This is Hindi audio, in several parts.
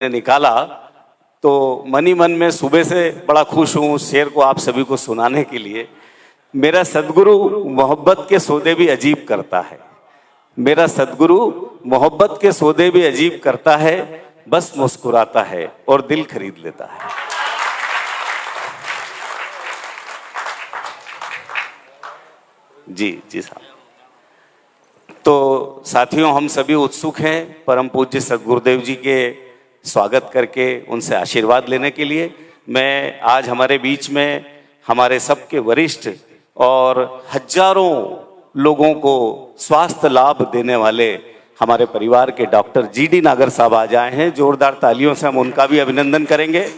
निकाला तो मन ही मन में सुबह से बड़ा खुश हूँ उस शेर को आप सभी को सुनाने के लिए। मेरा सदगुरु मोहब्बत के सौदे भी अजीब करता है, मेरा सदगुरु मोहब्बत के सौदे भी अजीब करता है, बस मुस्कुराता है और दिल खरीद लेता है। जी जी साहब। तो साथियों, हम सभी उत्सुक हैं परम पूज्य सदगुरुदेव जी के स्वागत करके उनसे आशीर्वाद लेने के लिए। मैं आज हमारे बीच में हमारे सबके वरिष्ठ और हजारों लोगों को स्वास्थ्य लाभ देने वाले हमारे परिवार के डॉक्टर जीडी नागर साहब आज आए हैं। जोरदार तालियों से हम उनका भी अभिनंदन करेंगे।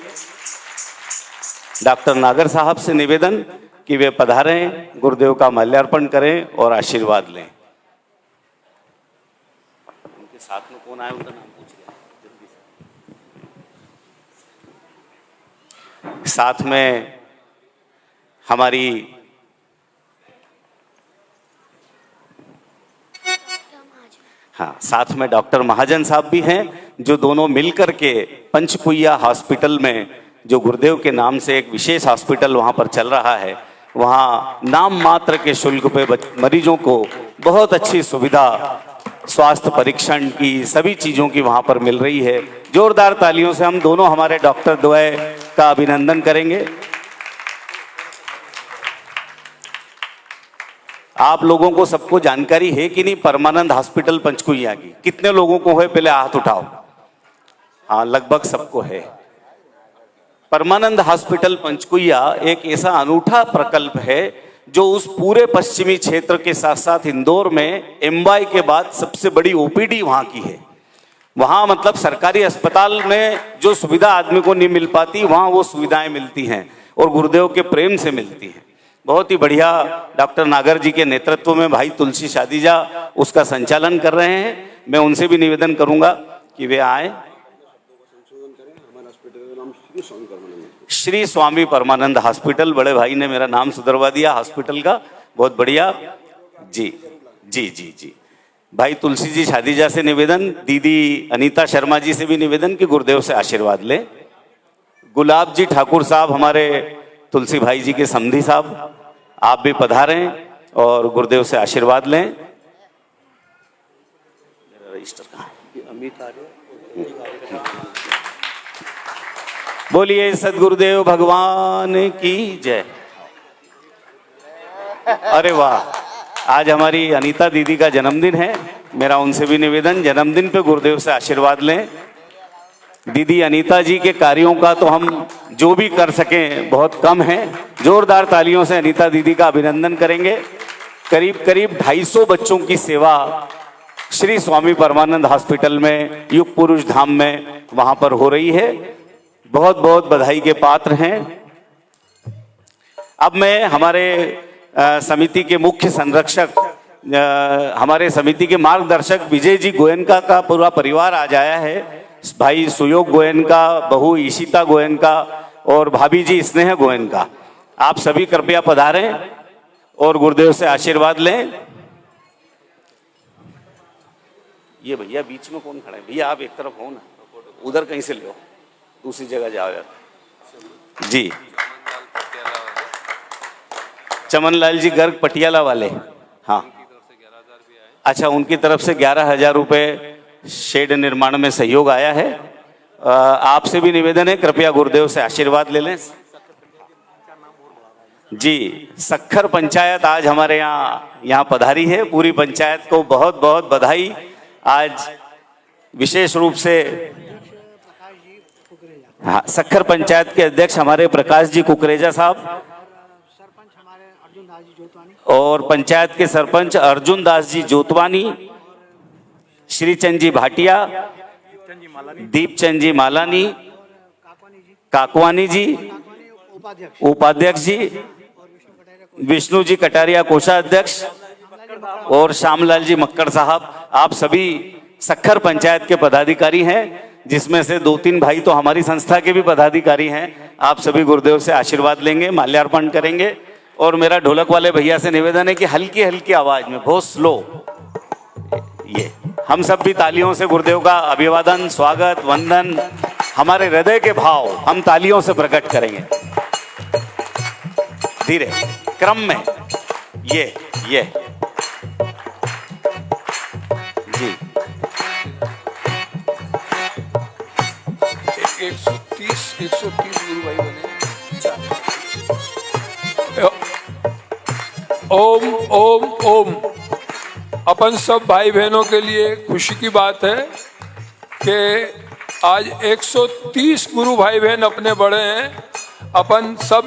डॉक्टर नागर साहब से निवेदन कि वे पधारें, गुरुदेव का माल्यार्पण करें और आशीर्वाद लें। उनके साथ में कौन आया उनका नाम पूछ लिया जल्दी से। साथ में हमारी साथ में डॉक्टर महाजन साहब भी हैं, जो दोनों मिलकर के पंचकुइया हॉस्पिटल में, जो गुरुदेव के नाम से एक विशेष हॉस्पिटल वहां पर चल रहा है, वहाँ नाम मात्र के शुल्क पे मरीजों को बहुत अच्छी सुविधा, स्वास्थ्य परीक्षण की सभी चीज़ों की वहाँ पर मिल रही है। जोरदार तालियों से हम दोनों हमारे डॉक्टर द्वय का अभिनंदन करेंगे। आप लोगों को सबको जानकारी है कि नहीं परमानंद हॉस्पिटल पंचकुइया की? कितने लोगों को है? पहले हाथ उठाओ। हाँ, लगभग सबको है। परमानंद हॉस्पिटल पंचकुइया एक ऐसा अनूठा प्रकल्प है जो उस पूरे पश्चिमी क्षेत्र के साथ साथ इंदौर में एमवाई के बाद सबसे बड़ी ओपीडी वहां की है। वहां मतलब सरकारी अस्पताल में जो सुविधा आदमी को नहीं मिल पाती, वहां वो सुविधाएं मिलती हैं और गुरुदेव के प्रेम से मिलती हैं। बहुत ही बढ़िया डॉक्टर नागर जी के नेतृत्व में भाई तुलसी शादीजा उसका संचालन कर रहे हैं। मैं उनसे भी निवेदन करूंगा कि वे आए। श्री स्वामी परमानंद हॉस्पिटल, बड़े भाई ने मेरा नाम सुधरवा दिया हॉस्पिटल का, बहुत बढ़िया। जी जी जी जी। भाई तुलसी जी शादीजा से निवेदन, दीदी अनीता शर्मा जी से भी निवेदन कि गुरुदेव से आशीर्वाद ले। गुलाब जी ठाकुर साहब, हमारे तुलसी भाई जी के समधी साहब, आप भी पधारें और गुरुदेव से आशीर्वाद लें। रजिस्टर कहाँ है? अमित बोलिए सदगुरुदेव भगवान की जय। अरे वाह, आज हमारी अनीता दीदी का जन्मदिन है। मेरा उनसे भी निवेदन, जन्मदिन पे गुरुदेव से आशीर्वाद लें। दीदी अनीता जी के कार्यों का तो हम जो भी कर सकें बहुत कम है। जोरदार तालियों से अनीता दीदी का अभिनंदन करेंगे। करीब करीब 250 बच्चों की सेवा श्री स्वामी परमानंद हॉस्पिटल में, युग पुरुष धाम में वहां पर हो रही है। बहुत बहुत बधाई के पात्र हैं। अब मैं हमारे समिति के मुख्य संरक्षक, हमारे समिति के मार्गदर्शक विजय जी गोयनका का पूरा परिवार आज आया है। भाई सुयोग गोयनका, बहू ईशिता गोयनका और भाभी जी स्नेह गोयनका, आप सभी कृपया पधारें और गुरुदेव से आशीर्वाद लें। ये भैया बीच में कौन खड़ा है? भैया आप एक तरफ हो ना, उधर कहीं से लो, दूसरी जगह जाओ यार। जी, चमनलाल जी गर्ग पटियाला वाले, हाँ अच्छा, उनकी तरफ से 11,000 रुपये शेड निर्माण में सहयोग आया है। आपसे भी निवेदन है कृपया गुरुदेव से आशीर्वाद ले लें। जी, सखर पंचायत आज हमारे यहाँ पधारी है। पूरी पंचायत को बहुत बहुत बधाई। आज विशेष रूप से हाँ, सखर पंचायत के अध्यक्ष हमारे प्रकाश जी कुकरेजा साहब और पंचायत के सरपंच अर्जुन दास जी जोतवानी, श्रीचंद जी भाटिया, दीपचंद जी मालानी, काकवानी जी उपाध्यक्ष जी, विष्णु जी कटारिया कोषाध्यक्ष और श्यामलाल जी मक्कड़ साहब, आप सभी सखर पंचायत के पदाधिकारी हैं, जिसमें से 2-3 भाई तो हमारी संस्था के भी पदाधिकारी हैं। आप सभी गुरुदेव से आशीर्वाद लेंगे, माल्यार्पण करेंगे। और मेरा ढोलक वाले भैया से निवेदन है कि हल्की हल्की आवाज में, बहुत स्लो, ये हम सब भी तालियों से गुरुदेव का अभिवादन, स्वागत, वंदन हमारे हृदय के भाव हम तालियों से प्रकट करेंगे। धीरे क्रम में ये जी 130 गुरु भाई बने। ओम ओम ओम। अपन सब भाई बहनों के लिए खुशी की बात है कि आज 130 गुरु भाई बहन अपने बड़े हैं। अपन सब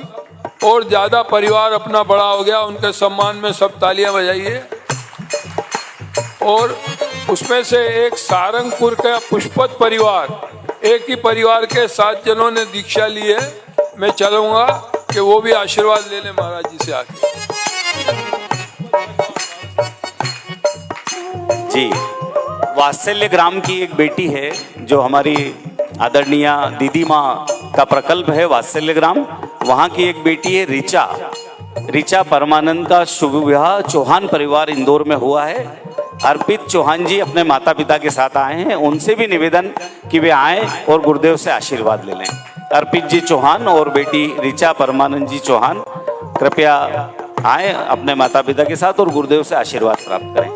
और ज़्यादा परिवार अपना बड़ा हो गया, उनके सम्मान में सब तालियां बजाइए। और उसमें से एक सारंगपुर का पुष्पत परिवार, एक ही परिवार के 7 जनों ने दीक्षा ली है। मैं चलूँगा कि वो भी आशीर्वाद ले लें महाराज जी से आके। जी वात्सल्य ग्राम की एक बेटी है जो हमारी आदरणीय दीदी माँ का प्रकल्प है वात्सल्य ग्राम। वहाँ की एक बेटी है ऋचा परमानंद का शुभ विवाह चौहान परिवार इंदौर में हुआ है। अर्पित चौहान जी अपने माता पिता के साथ आए हैं, उनसे भी निवेदन कि वे आए और गुरुदेव से आशीर्वाद ले लें। अर्पित जी चौहान और बेटी ऋचा परमानंद जी चौहान कृपया आए अपने माता पिता के साथ और गुरुदेव से आशीर्वाद प्राप्त करें।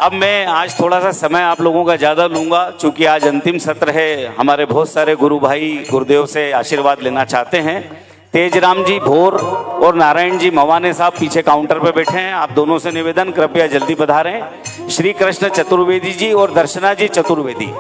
अब मैं आज थोड़ा सा समय आप लोगों का ज़्यादा लूँगा, चूँकि आज अंतिम सत्र है। हमारे बहुत सारे गुरु भाई गुरुदेव से आशीर्वाद लेना चाहते हैं। तेजराम जी भोर और नारायण जी मवाने साहब पीछे काउंटर पर बैठे हैं। आप दोनों से निवेदन कृपया जल्दी पधारें। श्री कृष्ण चतुर्वेदी जी और दर्शना जी चतुर्वेदी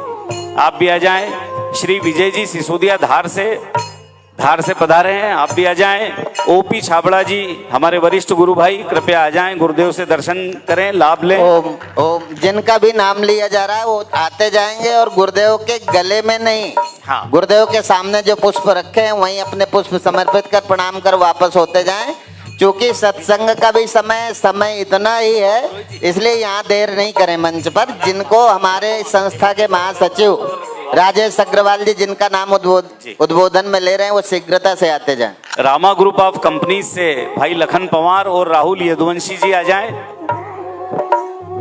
आप भी आ जाएं। श्री विजय जी सिसोदिया धार से पधारे हैं, आप भी आ जाएं। ओपी छाबड़ा जी हमारे वरिष्ठ गुरु भाई कृपया आ जाएं, गुरुदेव से दर्शन करें, लाभ लें। ओम ओम। जिनका भी नाम लिया जा रहा है वो आते जाएंगे और गुरुदेव के गले में नहीं, हाँ, गुरुदेव के सामने जो पुष्प रखे हैं वहीं अपने पुष्प समर्पित कर प्रणाम कर वापस होते जाएं। क्योंकि सत्संग का भी समय इतना ही है, इसलिए यहाँ देर नहीं करें। मंच पर जिनको हमारे संस्था के महासचिव राजेश अग्रवाल जी जिनका नाम उद्बोधन में ले रहे हैं वो शीघ्रता से आते जाएं। रामा ग्रुप ऑफ कंपनी से भाई लखन पवार और राहुल यदुवंशी जी आ जाएं।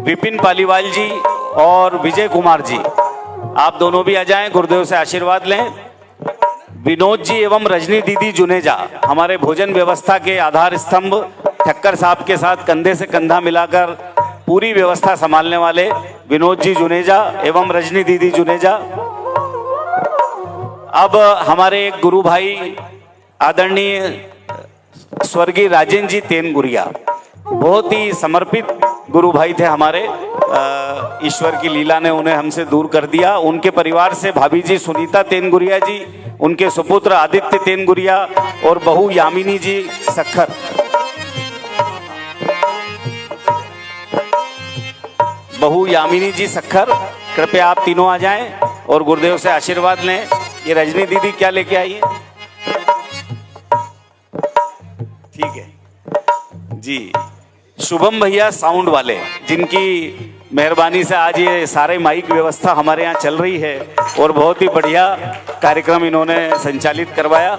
विपिन पालीवाल जी और विजय कुमार जी आप दोनों भी आ जाएं, गुरुदेव से आशीर्वाद लें। विनोद जी एवं रजनी दीदी जुनेजा हमारे भोजन व्यवस्था के आधार स्तंभ, ठक्कर साहब के साथ कंधे से कंधा मिलाकर पूरी व्यवस्था संभालने वाले विनोद जी जुनेजा एवं रजनी दीदी जुनेजा। अब हमारे एक गुरु भाई आदरणीय स्वर्गीय राजेंद्र जी तेनगुरिया, बहुत ही समर्पित गुरु भाई थे हमारे। ईश्वर की लीला ने उन्हें हमसे दूर कर दिया। उनके परिवार से भाभी जी सुनीता तेनगुरिया जी, उनके सुपुत्र आदित्य तेनगुरिया और बहू यामिनी जी सखर। बहू यामिनी जी सखर कृपया आप तीनों आ जाएं और गुरुदेव से आशीर्वाद लें। ये रजनी दीदी क्या लेके आई है? ठीक है जी। शुभम भैया साउंड वाले, जिनकी मेहरबानी से आज ये सारे माइक व्यवस्था हमारे यहाँ चल रही है और बहुत ही बढ़िया कार्यक्रम इन्होंने संचालित करवाया।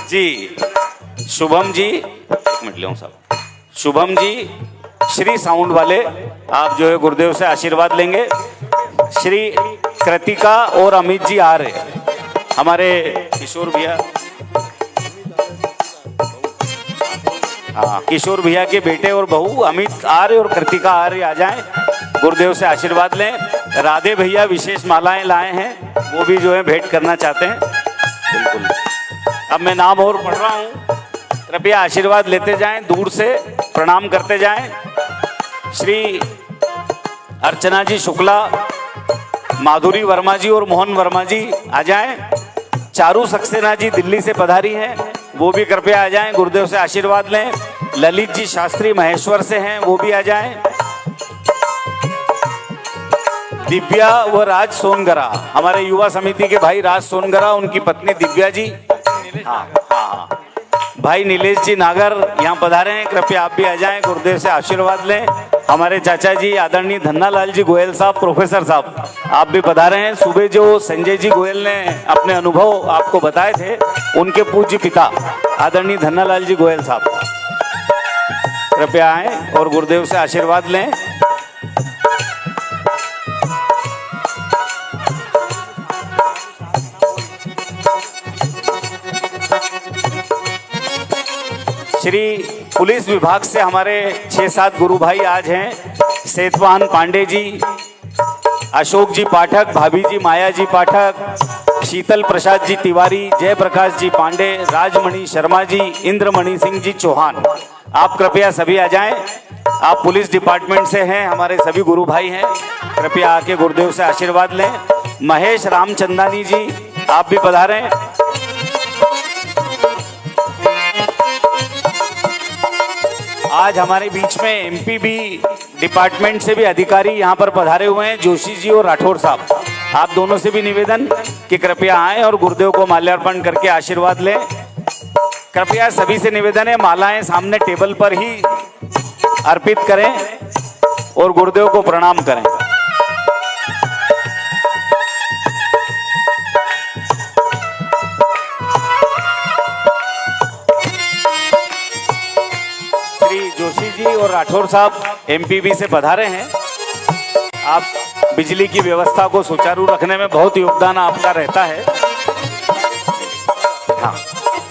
जी शुभम जी, एक मिनट ले साहब। शुभम जी श्री साउंड वाले आप जो है गुरुदेव से आशीर्वाद लेंगे। श्री कृतिका और अमित जी आ रहे, हमारे किशोर भैया, हाँ किशोर भैया के बेटे और बहू अमित आ रहे और कृतिका आ रही, आ जाएं, गुरुदेव से आशीर्वाद लें। राधे भैया विशेष मालाएं लाए हैं, वो भी जो है भेंट करना चाहते हैं। बिल्कुल। अब मैं नाम और पढ़ रहा हूँ, कृपया आशीर्वाद लेते जाएं, दूर से प्रणाम करते जाएं। श्री अर्चना जी शुक्ला, माधुरी वर्मा जी और मोहन वर्मा जी आ जाएं। चारू सक्सेना जी दिल्ली से पधारी हैं, वो भी कृपया आ जाएं, गुरुदेव से आशीर्वाद लें। ललित जी शास्त्री महेश्वर से हैं, वो भी आ जाएं। दिव्या व राज सोनगरा, हमारे युवा समिति के भाई राज सोनगरा, उनकी पत्नी दिव्या जी, हाँ हाँ, भाई नीलेश जी नागर यहाँ पधारे हैं, कृपया आप भी आ जाएं, गुरुदेव से आशीर्वाद लें। हमारे चाचा जी आदरणीय धन्नालाल जी गोयल साहब, प्रोफेसर साहब, आप भी पधारे हैं। सुबह जो संजय जी गोयल ने अपने अनुभव आपको बताए थे, उनके पूज्य पिता आदरणीय धन्नालाल जी गोयल साहब कृपया आएं और गुरुदेव से आशीर्वाद लें। श्री पुलिस विभाग से हमारे 6-7 गुरु भाई आज हैं। सेतवाहन पांडे जी, अशोक जी पाठक, भाभी जी माया जी पाठक, शीतल प्रसाद जी तिवारी, जयप्रकाश जी पांडे, राजमणि शर्मा जी, इंद्रमणि सिंह जी चौहान, आप कृपया सभी आ जाएं। आप पुलिस डिपार्टमेंट से हैं, हमारे सभी गुरु भाई हैं, कृपया आके गुरुदेव से आशीर्वाद लें। महेश रामचंदानी जी, आप भी पधारें। आज हमारे बीच में एमपीबी डिपार्टमेंट से भी अधिकारी यहाँ पर पधारे हुए हैं, जोशी जी और राठौर साहब, आप दोनों से भी निवेदन कि कृपया आएं और गुरुदेव को माल्यार्पण करके आशीर्वाद लें। कृपया सभी से निवेदन है, मालाएं सामने टेबल पर ही अर्पित करें और गुरुदेव को प्रणाम करें। श्री जोशी जी और राठौर साहब एमपीबी से पधारे हैं। आप बिजली की व्यवस्था को सुचारू रखने में बहुत योगदान आपका रहता है। हाँ,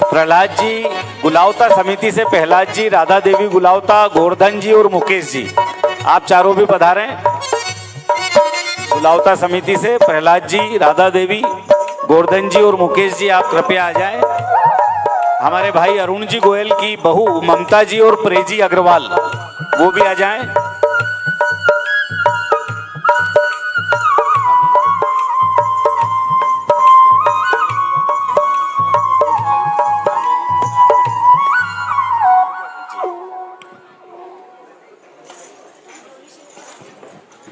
प्रहलाद जी गुलावता समिति से प्रहलाद जी, राधा देवी गुलावता, गोवर्धन जी और मुकेश जी, आप चारों भी पधारे। गुलावता समिति से प्रहलाद जी, राधा देवी, गोवर्धन जी और मुकेश जी, आप कृपया आ जाएं। हमारे भाई अरुण जी गोयल की बहू ममता जी और प्रेजी अग्रवाल, वो भी आ जाएं।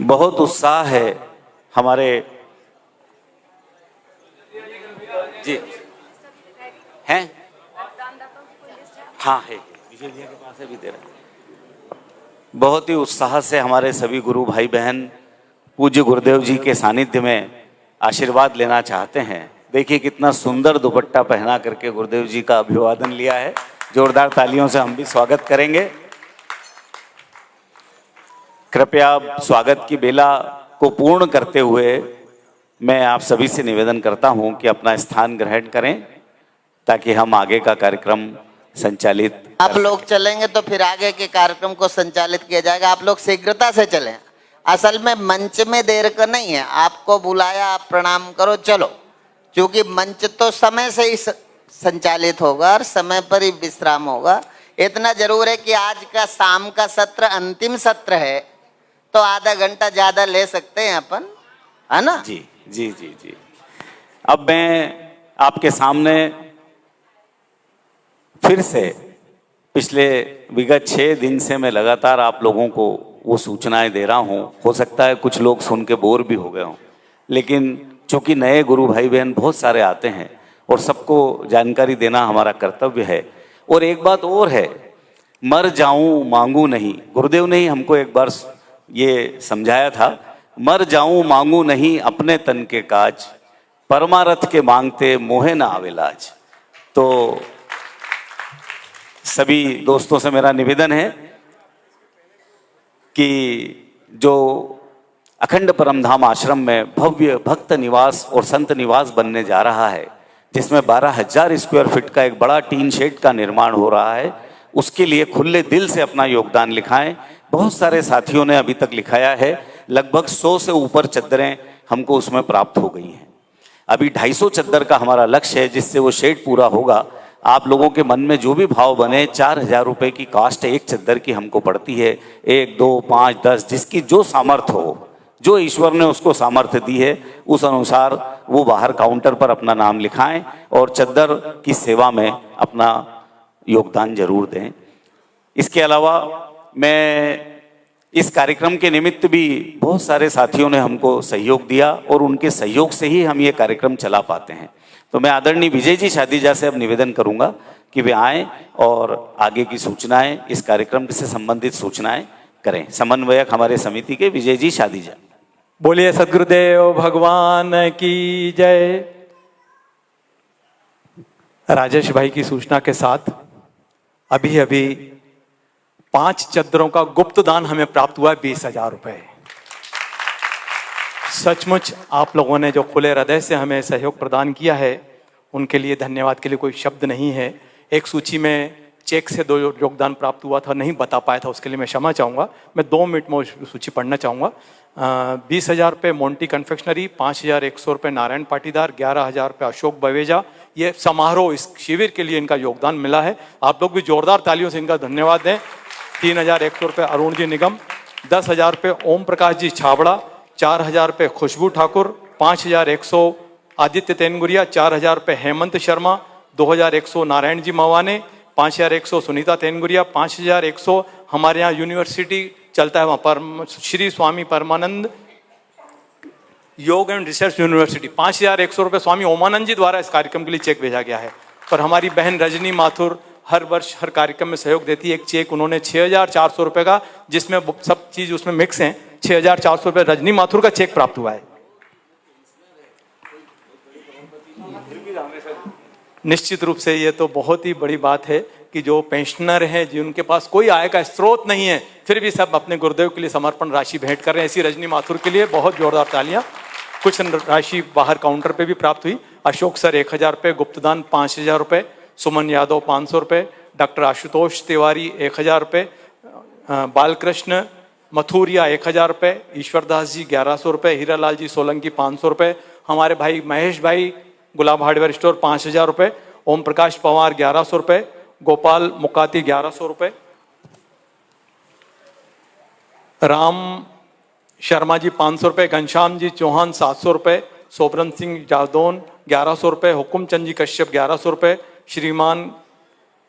बहुत उत्साह है हमारे जी हैं। हाँ है, विजय भैया के पास है, भी दे रहा है। बहुत ही उत्साह से हमारे सभी गुरु भाई बहन पूज्य गुरुदेव जी के सानिध्य में आशीर्वाद लेना चाहते हैं। देखिए कितना सुंदर दुपट्टा पहना करके गुरुदेव जी का अभिवादन लिया है। जोरदार तालियों से हम भी स्वागत करेंगे। कृपया स्वागत की बेला को पूर्ण करते हुए मैं आप सभी से निवेदन करता हूं कि अपना स्थान ग्रहण करें ताकि हम आगे का कार्यक्रम संचालित। आप लोग चलेंगे तो फिर आगे के कार्यक्रम को संचालित किया जाएगा। आप लोग शीघ्रता से चलें। असल में मंच में देर का नहीं है, आपको बुलाया, आप प्रणाम करो, चलो, क्योंकि मंच तो समय से ही संचालित होगा और समय पर ही विश्राम होगा। इतना जरूर है कि आज का शाम का सत्र अंतिम सत्र है, तो आधा घंटा ज्यादा ले सकते हैं अपन, है ना? जी जी जी जी। अब मैं आपके सामने फिर से पिछले विगत 6 दिन से मैं लगातार आप लोगों को वो सूचनाएं दे रहा हूँ। हो सकता है कुछ लोग सुन के बोर भी हो गए हों, लेकिन चूंकि नए गुरु भाई बहन बहुत सारे आते हैं और सबको जानकारी देना हमारा कर्तव्य है। और एक बात और है, मर जाऊं मांगू नहीं, गुरुदेव ने ही हमको एक बार ये समझाया था, मर जाऊं मांगू नहीं अपने तन के काज, परमारथ के मांगते मोहे ना आवेलाज। तो सभी दोस्तों से मेरा निवेदन है कि जो अखंड परमधाम आश्रम में भव्य भक्त निवास और संत निवास बनने जा रहा है, जिसमें 12,000 स्क्वायर फीट का एक बड़ा टीन शेड का निर्माण हो रहा है, उसके लिए खुले दिल से अपना योगदान लिखाएं। बहुत सारे साथियों ने अभी तक लिखाया है, लगभग 100 से ऊपर चद्दरें हमको उसमें प्राप्त हो गई हैं। अभी 250 चद्दर का हमारा लक्ष्य है, जिससे वो शेड पूरा होगा। आप लोगों के मन में जो भी भाव बने, 4,000 रुपये की कास्ट एक चद्दर की हमको पड़ती है। 1, 2, 5, 10 जिसकी जो सामर्थ्य हो, जो ईश्वर ने उसको सामर्थ्य दी है, उस अनुसार वो बाहर काउंटर पर अपना नाम लिखाएं और चद्दर की सेवा में अपना योगदान जरूर दें। इसके अलावा मैं इस कार्यक्रम के निमित्त भी बहुत सारे साथियों ने हमको सहयोग दिया और उनके सहयोग से ही हम ये कार्यक्रम चला पाते हैं। तो मैं आदरणीय विजय जी शादीजा से अब निवेदन करूंगा कि वे आएं और आगे की सूचनाएं, इस कार्यक्रम से संबंधित सूचनाएं करें। समन्वयक हमारे समिति के विजय जी शादीजा। बोलिए सद्गुरुदेव भगवान की जय। राजेश भाई की सूचना के साथ अभी अभी 5 चद्दरों का गुप्त दान हमें प्राप्त हुआ है, 20,000 रुपए। सचमुच आप लोगों ने जो खुले हृदय से हमें सहयोग प्रदान किया है, उनके लिए धन्यवाद के लिए कोई शब्द नहीं है। एक सूची में चेक से 2 योगदान प्राप्त हुआ था, नहीं बता पाया था, उसके लिए मैं क्षमा चाहूँगा। मैं 2 मिनट में सूची पढ़ना चाहूँगा। 20,000 रुपये मोंटी कन्फेक्शनरी, 5,100 रुपये नारायण पाटीदार, 11,000 रुपये अशोक बवेजा। ये समारोह, इस शिविर के लिए इनका योगदान मिला है। आप लोग भी जोरदार तालियों से इनका धन्यवाद दें। 3,100 रुपये अरुण जी निगम, 10,000 रुपये ओम प्रकाश जी छाबड़ा, 4,000 रुपये खुशबू ठाकुर, 5,100 आदित्य तेनगुरिया, 4,000 रुपये हेमंत शर्मा, 2,100 नारायण जी मवाने, 5,100 सुनीता तेनगुरिया, 5,100 हमारे यहाँ यूनिवर्सिटी चलता है वहाँ पर श्री स्वामी परमानंद योग एंड रिसर्च यूनिवर्सिटी, 5,100 रुपये स्वामी ओमानंद जी द्वारा इस कार्यक्रम के लिए चेक भेजा गया है। पर हमारी बहन रजनी माथुर हर वर्ष हर कार्यक्रम में सहयोग देती है। एक चेक उन्होंने 6,400 रुपये का, जिसमें सब चीज उसमें मिक्स हैं, 6,400 रुपये रजनी माथुर का चेक प्राप्त हुआ है। निश्चित रूप से ये तो बहुत ही बड़ी बात है कि जो पेंशनर हैं, जिनके पास कोई आय का स्रोत नहीं है, फिर भी सब अपने गुरुदेव के लिए समर्पण राशि भेंट कर रहे हैं। ऐसी रजनी माथुर के लिए बहुत जोरदार तालियां। कुछ राशि बाहर काउंटर पे भी प्राप्त हुई। अशोक सर 1,000 रुपये, गुप्तदान 5,000 रुपये, सुमन यादव 500 रुपये, डॉक्टर आशुतोष तिवारी 1,000 रुपये, बालकृष्ण मथुरिया 1,000 रुपये, ईश्वरदास जी 1,100 रुपये, हीरालाल जी सोलंकी 500 रुपये, हमारे भाई महेश भाई गुलाब हार्डवेयर स्टोर 5,000 रुपये, ओम प्रकाश पवार 1,100 रुपये, गोपाल मुकाती 1,100 रुपये, राम शर्मा जी 500 रुपये, घनश्याम जी चौहान 700 रुपये, सोबरन सिंह जादौन 1,100 रुपये, हुकुमचंद जी कश्यप 1,100 रुपये,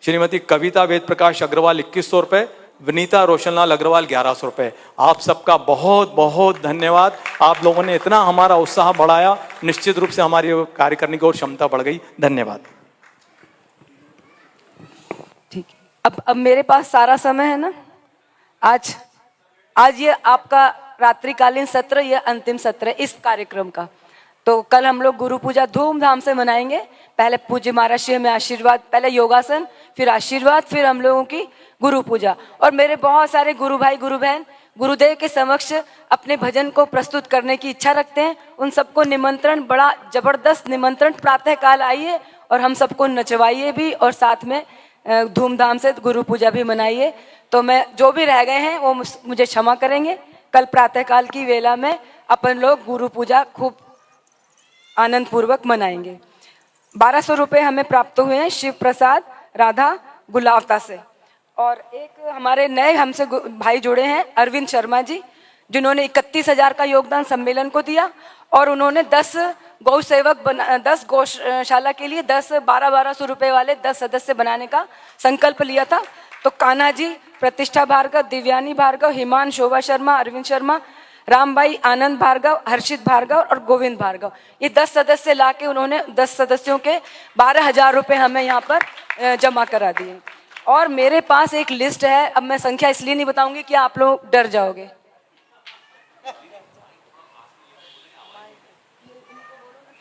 श्रीमती कविता वेद प्रकाश अग्रवाल 2,100 रुपये, विनीता रोशनलाल अग्रवाल 1,100 रुपये। आप सबका बहुत बहुत धन्यवाद। आप लोगों ने इतना हमारा उत्साह बढ़ाया, निश्चित रूप से हमारी कार्य करने की और क्षमता बढ़ गई। धन्यवाद। ठीक है, अब मेरे पास सारा समय है ना। आज ये आपका रात्रिकालीन सत्र, ये अंतिम सत्र है इस कार्यक्रम का। तो कल हम लोग गुरु पूजा धूमधाम से मनाएंगे। पहले पूज्य महाराज जी हमें आशीर्वाद, पहले योगासन, फिर आशीर्वाद, फिर हम लोगों की गुरु पूजा। और मेरे बहुत सारे गुरु भाई गुरु बहन गुरुदेव के समक्ष अपने भजन को प्रस्तुत करने की इच्छा रखते हैं। उन सबको निमंत्रण, बड़ा जबरदस्त निमंत्रण, प्रातः काल आइए और हम सबको नचवाइए भी, और साथ में धूमधाम से गुरु पूजा भी मनाइए। तो मैं जो भी रह गए हैं वो मुझे क्षमा करेंगे। कल प्रातःकाल की वेला में अपन लोग गुरु पूजा खूब आनंद पूर्वक मनाएंगे। 1,200 रुपये हमें प्राप्त हुए हैं शिव प्रसाद राधा गुलावता से। और एक हमारे नए हमसे भाई जुड़े हैं अरविंद शर्मा जी, जिन्होंने 31,000 का योगदान सम्मेलन को दिया। और उन्होंने 10 गौ सेवक 10 गौशाला के लिए 12,000 रुपये वाले 10 सदस्य बनाने का संकल्प लिया था। तो कान्हा जी, प्रतिष्ठा भार्गव, दिव्यानी भार्गव, हिमान शोभा शर्मा, अरविंद शर्मा, रामबाई, आनंद भार्गव, हर्षित भार्गव और गोविंद भार्गव, ये 10 सदस्य लाके उन्होंने 10 सदस्यों के 12,000 रुपये हमें यहाँ पर जमा करा दिए। और मेरे पास एक लिस्ट है, अब मैं संख्या इसलिए नहीं बताऊंगी कि आप लोग डर जाओगे।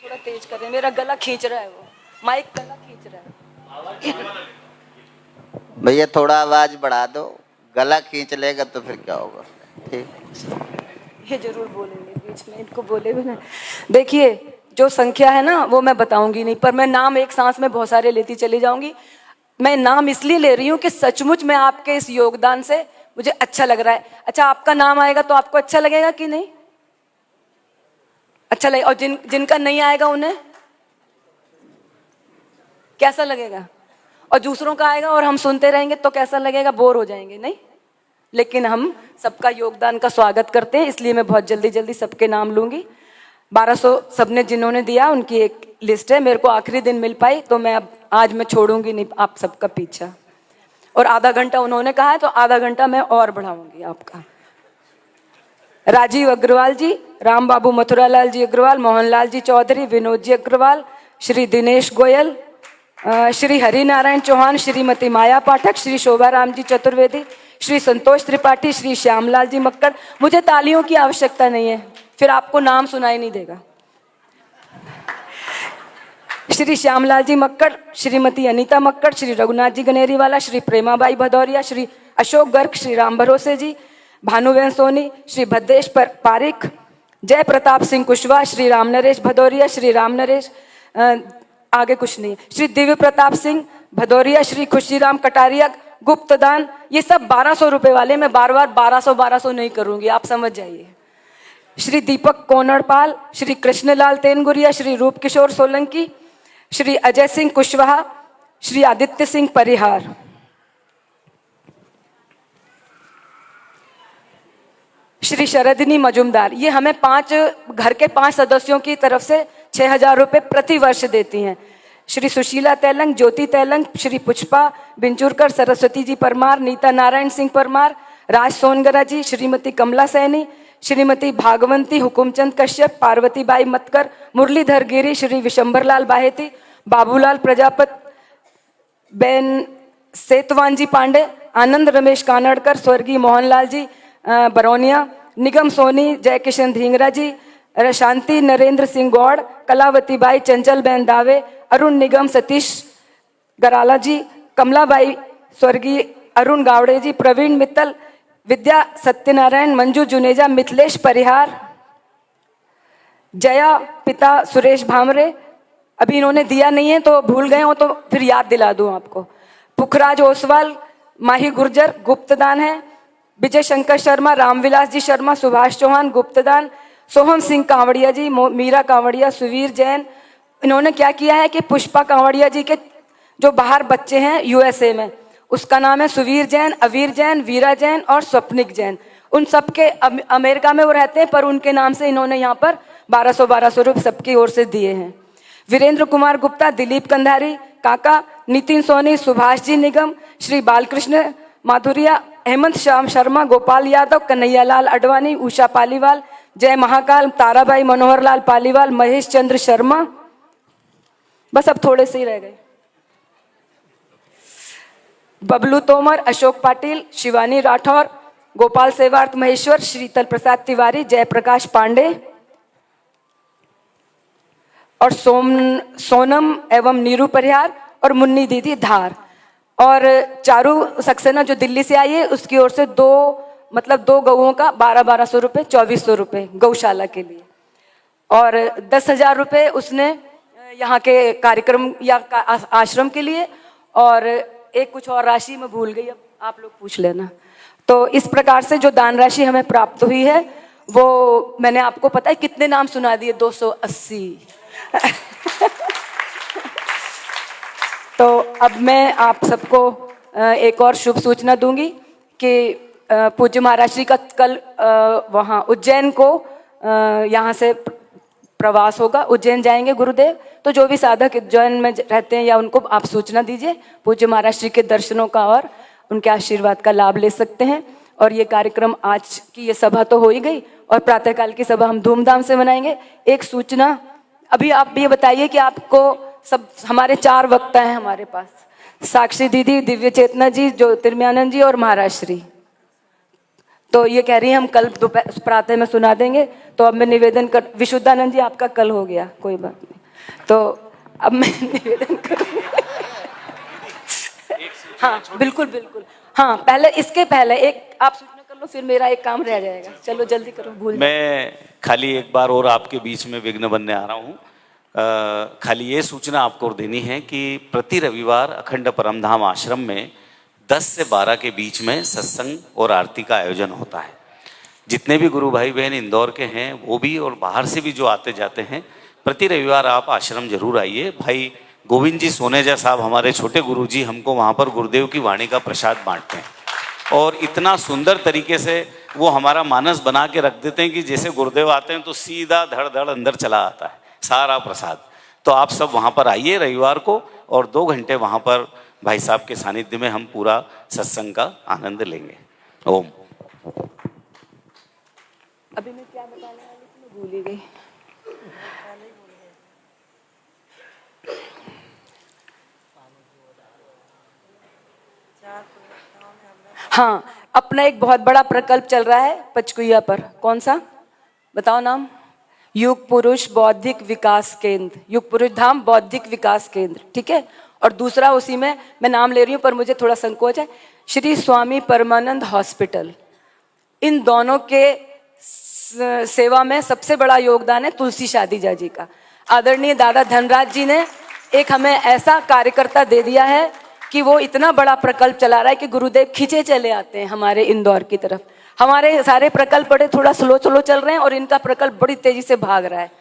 थोड़ा तेज करें, मेरा गला खींच रहा है, वो माइक गला खींच रहा है। भैया थोड़ा आवाज बढ़ा दो, गला खींच लेगा तो फिर क्या होगा। ठीक, ये जरूर बोलेंगे बीच में, इनको बोले भी ना। देखिए जो संख्या है ना वो मैं बताऊंगी नहीं, पर मैं नाम एक सांस में बहुत सारे लेती चली जाऊंगी। मैं नाम इसलिए ले रही हूँ कि सचमुच में आपके इस योगदान से मुझे अच्छा लग रहा है। अच्छा, आपका नाम आएगा तो आपको अच्छा लगेगा कि नहीं? अच्छा लगेगा। और जिनका नहीं आएगा उन्हें कैसा लगेगा? और दूसरों का आएगा और हम सुनते रहेंगे तो कैसा लगेगा? बोर हो जाएंगे, नहीं? लेकिन हम सबका योगदान का स्वागत करते हैं, इसलिए मैं बहुत जल्दी जल्दी सबके नाम लूंगी। 1,200 सबने जिन्होंने दिया उनकी एक लिस्ट है। मेरे को आखिरी दिन मिल पाई तो मैं अब आज मैं छोड़ूंगी नहीं आप सबका पीछा। और आधा घंटा उन्होंने कहा है तो आधा घंटा मैं और बढ़ाऊंगी आपका। राजीव अग्रवाल जी, राम बाबू मथुरालाल जी अग्रवाल, मोहनलाल जी चौधरी, विनोद जी अग्रवाल, श्री दिनेश गोयल, श्री हरिनारायण चौहान, श्रीमती माया पाठक, श्री शोभा राम जी चतुर्वेदी, श्री संतोष त्रिपाठी, श्री श्यामलाल जी मक्कड़। मुझे तालियों की आवश्यकता नहीं है, फिर आपको नाम सुनाई नहीं देगा। श्री श्यामलाल जी मक्कड़, श्रीमती अनीता मक्कड़, श्री रघुनाथ जी गनेरीवाला, श्री प्रेमाबाई भदौरिया, श्री अशोक गर्ग, श्री राम भरोसे जी, भानुबेन सोनी, श्री भद्देश पारिक, जय प्रताप सिंह कुशवाहा, श्री राम नरेश भदौरिया, श्री राम नरेश आगे कुछ नहीं, श्री दिव्य प्रताप सिंह भदौरिया, श्री खुशीराम कटारिया, गुप्तदान। ये सब 1200 रुपए वाले, मैं बार बार 1200 नहीं करूंगी, आप समझ जाइए। श्री दीपक कोनड़पाल, श्री कृष्णलाल तेनगुरिया, श्री रूप किशोर सोलंकी, श्री अजय सिंह कुशवाहा, श्री आदित्य सिंह परिहार। श्री शरदिनी मजुमदार, ये हमें घर के 5 सदस्यों की तरफ से 6000 रुपये प्रति वर्ष देती हैं। श्री सुशीला तैलंग, ज्योति तैलंग, श्री पुष्पा बिंचुरकर, सरस्वती जी परमार, नीता नारायण सिंह परमार, राज सोनगरा जी, श्रीमती कमला सैनी, श्रीमती भागवंती हुकुमचंद कश्यप, पार्वती बाई मतकर, मुरलीधर गिरी, श्री विशंबरलाल बाहेती, बाबूलाल प्रजापत, बेन सेतवान जी पांडे, आनंद रमेश कानड़कर, स्वर्गीय मोहनलाल जी बरौनिया, निगम सोनी, जय किशन धींगरा जी, शांति नरेंद्र सिंह गौड़, कलावती बाई, चंचल बहन दावे, अरुण निगम, सतीश गराला जी, कमलाबाई, स्वर्गीय अरुण गावड़े जी, प्रवीण मित्तल, विद्या सत्यनारायण, मंजू जुनेजा, मिथिलेश परिहार, जया पिता सुरेश भामरे। अभी इन्होंने दिया नहीं है तो भूल गए हो तो फिर याद दिला दूं आपको। पुखराज ओसवाल, माही गुर्जर गुप्तदान है, विजय शंकर शर्मा, रामविलास जी शर्मा, सुभाष चौहान गुप्तदान, सोहम सिंह कांवड़िया जी, मीरा कांवड़िया, सुवीर जैन। इन्होंने क्या किया है कि पुष्पा कांवड़िया जी के जो बाहर बच्चे हैं यूएसए में, उसका नाम है सुवीर जैन, अवीर जैन, वीरा जैन और स्वप्निक जैन। उन सबके अमेरिका में वो रहते हैं, पर उनके नाम से इन्होंने यहाँ पर 1200 रुपये सबकी ओर से दिए हैं। वीरेंद्र कुमार गुप्ता, दिलीप कंधारी काका, नितिन सोनी, सुभाष जी निगम, श्री बालकृष्ण माधुरिया, हेमंत श्याम शर्मा, गोपाल यादव, कन्हैयालाल अडवाणी, उषा पालीवाल, जय महाकाल, ताराबाई मनोहर लाल पालीवाल, महेश चंद्र शर्मा। बस अब थोड़े से ही रह गए। बबलू तोमर, अशोक पाटिल, शिवानी राठौर, गोपाल सेवार्थ महेश्वर, शीतल प्रसाद तिवारी, जयप्रकाश पांडे और सोनम एवं नीरू परिहार और मुन्नी दीदी धार। और चारू सक्सेना जो दिल्ली से आई है, उसकी ओर से दो गऊओं का 1200 रुपये, 2400 रुपये गौशाला के लिए, और 10,000 रुपये उसने यहाँ के कार्यक्रम या आश्रम के लिए, और एक कुछ और राशि मैं भूल गई, अब आप लोग पूछ लेना। तो इस प्रकार से जो दान राशि हमें प्राप्त हुई है वो मैंने आपको पता है कितने नाम सुना दिए, 280। तो अब मैं आप सबको एक और शुभ सूचना दूंगी कि पूज्य महाराज श्री का कल वहाँ उज्जैन को यहाँ से प्रवास होगा, उज्जैन जाएंगे गुरुदेव। तो जो भी साधक उज्जैन में रहते हैं या उनको आप सूचना दीजिए, पूज्य महाराज श्री के दर्शनों का और उनके आशीर्वाद का लाभ ले सकते हैं। और ये कार्यक्रम, आज की ये सभा तो हो ही गई, और प्रातःकाल की सभा हम धूमधाम से मनाएंगे। एक सूचना, अभी आप ये बताइए कि आपको सब, हमारे 4 वक्ता हैं हमारे पास, साक्षी दीदी, दिव्य चेतना जी, ज्योतिर्मयानंद जी और महाराज श्री। तो ये कह रही है हम कल दोपहर प्रातः में सुना देंगे। तो अब मैं निवेदन कर, विशुद्धानंद जी आपका कल हो गया, कोई बात नहीं, तो अब मैं निवेदन करूँगी। हाँ बिल्कुल बिल्कुल, हाँ पहले, इसके पहले एक आप सूचना कर लो, फिर मेरा एक काम रह जाएगा। चलो जल्दी करो, भूल मैं खाली एक बार और आपके बीच में विघ्न बनने आ रहा हूँ। खाली ये सूचना आपको देनी है कि प्रति रविवार अखंड परमधाम आश्रम में 10 से 12 के बीच में सत्संग और आरती का आयोजन होता है। जितने भी गुरु भाई बहन इंदौर के हैं वो भी, और बाहर से भी जो आते जाते हैं, प्रति रविवार आप आश्रम जरूर आइए। भाई गोविंद जी सोनेजा साहब, हमारे छोटे गुरु जी, हमको वहाँ पर गुरुदेव की वाणी का प्रसाद बांटते हैं, और इतना सुंदर तरीके से वो हमारा मानस बना के रख देते हैं कि जैसे गुरुदेव आते हैं तो सीधा धड़ धड़ अंदर चला आता है सारा प्रसाद। तो आप सब वहाँ पर आइए रविवार को, और 2 घंटे वहाँ पर भाई साहब के सानिध्य में हम पूरा सत्संग का आनंद लेंगे। ओम। अभी मैं क्या बताने वाली थी, मैं भूल ही गई। हाँ, अपना एक बहुत बड़ा प्रकल्प चल रहा है पचकुइया पर। कौन सा बताओ नाम? युग पुरुष बौद्धिक विकास केंद्र, युग पुरुष धाम बौद्धिक विकास केंद्र, ठीक है। और दूसरा उसी में मैं नाम ले रही हूँ पर मुझे थोड़ा संकोच है, श्री स्वामी परमानंद हॉस्पिटल। इन दोनों के सेवा में सबसे बड़ा योगदान है तुलसी शादीजा जी का। आदरणीय दादा धनराज जी ने एक हमें ऐसा कार्यकर्ता दे दिया है कि वो इतना बड़ा प्रकल्प चला रहा है कि गुरुदेव खींचे चले आते हैं हमारे इंदौर की तरफ। हमारे सारे प्रकल्प बड़े थोड़ा स्लो चल रहे हैं और इनका प्रकल्प बड़ी तेजी से भाग रहा है।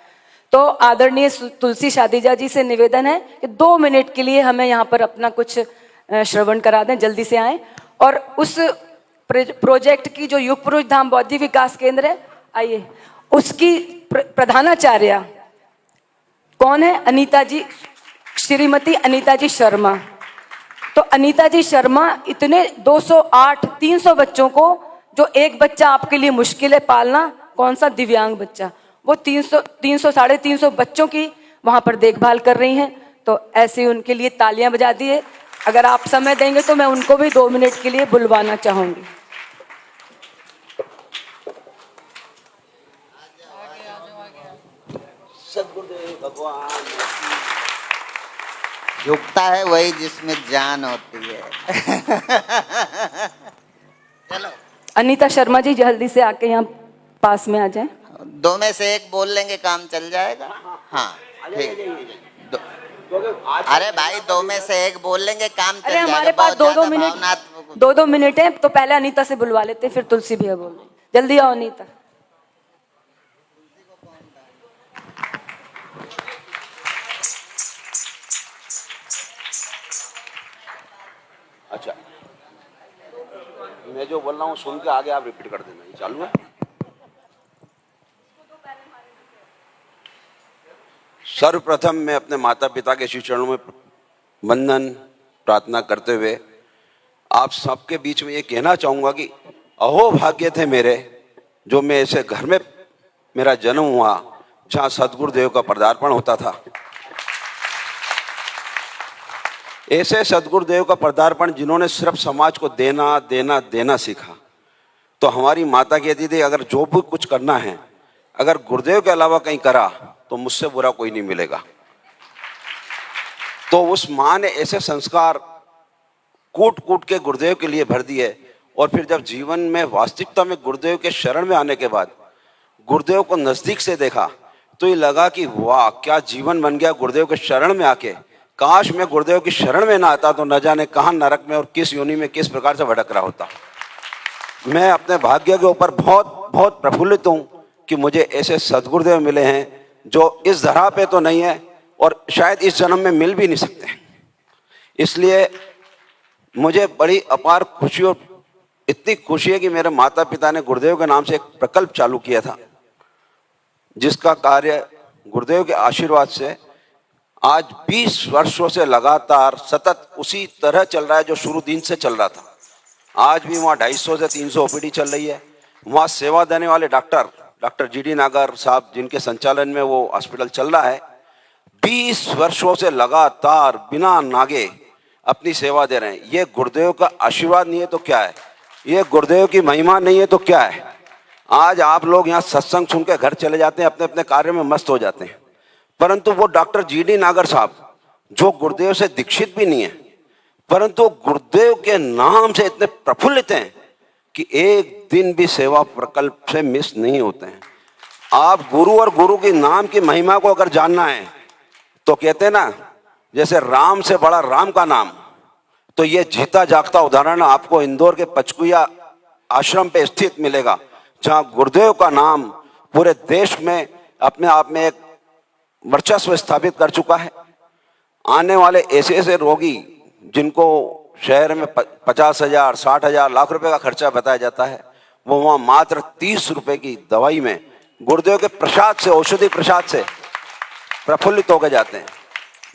तो आदरणीय तुलसी शादीजा जी से निवेदन है कि 2 मिनट के लिए हमें यहाँ पर अपना कुछ श्रवण करा दें, जल्दी से आए। और उस प्रोजेक्ट की जो युग पुरुष धाम बौद्धिक विकास केंद्र है, आइए, उसकी प्रधानाचार्य कौन है? अनीता जी, श्रीमती अनीता जी शर्मा। तो अनीता जी शर्मा इतने 208 300 बच्चों को, जो एक बच्चा आपके लिए मुश्किल है पालना, कौन सा दिव्यांग बच्चा, वो 300 साढ़े 300 बच्चों की वहां पर देखभाल कर रही हैं। तो ऐसे उनके लिए तालियां बजा दिए। अगर आप समय देंगे तो मैं उनको भी 2 मिनट के लिए बुलवाना चाहूंगी। सद्गुरुदेव भगवान, झुकता है वही जिसमें जान होती है। चलो अनीता शर्मा जी जल्दी से आके यहाँ पास में आ जाएं। 2 में से 1 बोल लेंगे, काम चल जाएगा। हाँ ठीक। अरे भाई 2 में से 1 बोल लेंगे, काम चल अरे जाएगा। हमारे पास बहुत 2 ज्यादा मिनट 2 मिनट है, तो पहले अनीता से बुलवा लेते हैं, फिर तुलसी भैया बोल रहे हैं। जल्दी आओ अनीता। अच्छा, मैं जो बोल रहा हूँ सुन के आगे आप रिपीट कर देना। ये चालू है। सर्वप्रथम मैं अपने माता पिता के श्री चरणों में वंदन प्रार्थना करते हुए आप सबके बीच में ये कहना चाहूँगा कि अहो भाग्य थे मेरे, जो मैं ऐसे घर में मेरा जन्म हुआ जहाँ सद्गुरुदेव का पदार्पण होता था। ऐसे सद्गुरुदेव का पदार्पण जिन्होंने सिर्फ समाज को देना देना देना सीखा। तो हमारी माता कहती थी, अगर जो भी कुछ करना है, अगर गुरुदेव के अलावा कहीं करा तो मुझसे बुरा कोई नहीं मिलेगा। तो उस माँ ने ऐसे संस्कार कूट कूट के गुरुदेव के लिए भर दिए। और फिर जब जीवन में वास्तविकता में गुरुदेव के शरण में आने के बाद गुरुदेव को नज़दीक से देखा तो ये लगा कि वाह, क्या जीवन बन गया गुरुदेव के शरण में आके। काश मैं गुरुदेव की शरण में ना आता तो न जाने कहाँ नरक में और किस योनि में किस प्रकार से भटक रहा होता। मैं अपने भाग्य के ऊपर बहुत बहुत प्रफुल्लित हूँ कि मुझे ऐसे सद्गुरुदेव मिले हैं जो इस धरा पे तो नहीं है और शायद इस जन्म में मिल भी नहीं सकते। इसलिए मुझे बड़ी अपार खुशी, और इतनी खुशी है कि मेरे माता पिता ने गुरुदेव के नाम से एक प्रकल्प चालू किया था, जिसका कार्य गुरुदेव के आशीर्वाद से आज 20 वर्षों से लगातार सतत उसी तरह चल रहा है जो शुरू दिन से चल रहा था। आज भी वहाँ 250 से 300 ओपीडी चल रही है। वहाँ सेवा देने वाले डॉक्टर जीडी नागर साहब, जिनके संचालन में वो हॉस्पिटल चल रहा है, 20 वर्षों से लगातार बिना नागे अपनी सेवा दे रहे हैं। ये गुरुदेव का आशीर्वाद नहीं है तो क्या है, ये गुरुदेव की महिमा नहीं है तो क्या है। आज आप लोग यहाँ सत्संग सुन के घर चले जाते हैं, अपने अपने कार्य में मस्त हो जाते हैं, परंतु वो डॉक्टर जीडी नागर साहब जो गुरुदेव से दीक्षित भी नहीं है, परंतु गुरुदेव के नाम से इतने प्रफुल्लित हैं कि एक दिन भी सेवा प्रकल्प से मिस नहीं होते हैं। आप गुरु और गुरु के नाम की महिमा को अगर जानना है तो कहते हैं ना, जैसे राम से बड़ा राम का नाम, तो ये जीता जागता उदाहरण आपको इंदौर के पचकुइया आश्रम पे स्थित मिलेगा, जहाँ गुरुदेव का नाम पूरे देश में अपने आप में एक वर्चस्व स्थापित कर चुका है। आने वाले ऐसे ऐसे रोगी जिनको शहर में 50,000 60,000 लाख रुपए का खर्चा बताया जाता है, वो वहाँ मात्र 30 रुपए की दवाई में गुरुदेव के प्रसाद से, औषधि प्रसाद से प्रफुल्लित होकर जाते हैं।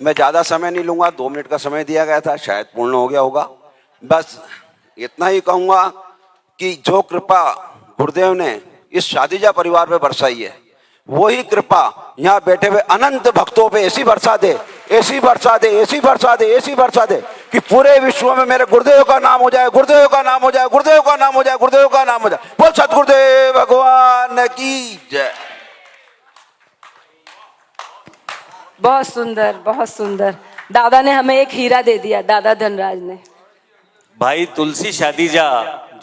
मैं ज़्यादा समय नहीं लूँगा, 2 मिनट का समय दिया गया था, शायद पूर्ण हो गया होगा। बस इतना ही कहूँगा कि जो कृपा गुरुदेव ने इस शादीजा परिवार पे बरसाई है, वही कृपा यहाँ बैठे हुए अनंत भक्तों पे ऐसी बरसा दे, ऐसी बरसा दे, ऐसी बरसा दे, ऐसी बरसा दे कि पूरे विश्व में मेरे गुरुदेव का नाम हो जाए, गुरुदेव का नाम हो जाए, गुरुदेव का नाम हो जाए, गुरुदेव का नाम हो जाए। बोल सतगुरुदेव भगवान की जय। बहुत सुंदर, बहुत सुंदर। दादा ने हमें एक हीरा दे दिया, दादा धनराज ने। भाई तुलसी शादीजा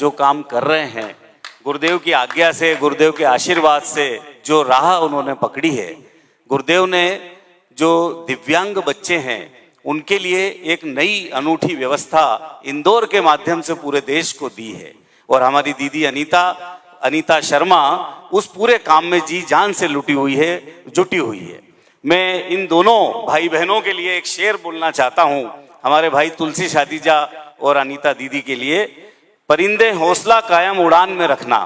जो काम कर रहे हैं, गुरुदेव की आज्ञा से, गुरुदेव के आशीर्वाद से जो राह उन्होंने पकड़ी है, गुरुदेव ने जो दिव्यांग बच्चे हैं उनके लिए एक नई अनूठी व्यवस्था इंदौर के माध्यम से पूरे देश को दी है। और हमारी दीदी अनीता शर्मा उस पूरे काम में जी जान से जुटी हुई है। मैं इन दोनों भाई बहनों के लिए एक शेर बोलना चाहता हूं, हमारे भाई तुलसी शादीजा और अनीता दीदी के लिए। परिंदे हौसला कायम उड़ान में रखना,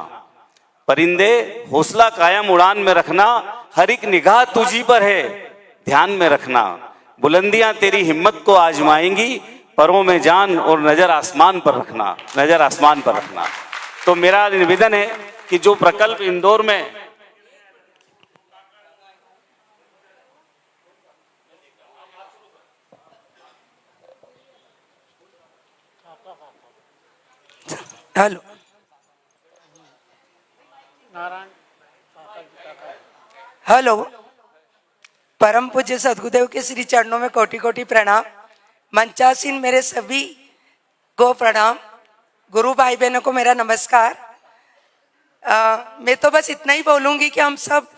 परिंदे हौसला कायम उड़ान में रखना, हर एक निगाह तुझी पर है ध्यान में रखना। बुलंदियां तेरी हिम्मत को आजमाएंगी, परों में जान और नजर आसमान पर रखना, नजर आसमान पर रखना। तो मेरा निवेदन है कि जो प्रकल्प इंदौर में हेलो, हेलो। परम पूज्य सदगुरुदेव के श्री चरणों में कोटि कोटि प्रणाम। मंचासीन मेरे सभी को प्रणाम। गुरु भाई बहनों को मेरा नमस्कार। मैं तो बस इतना ही बोलूंगी कि हम सब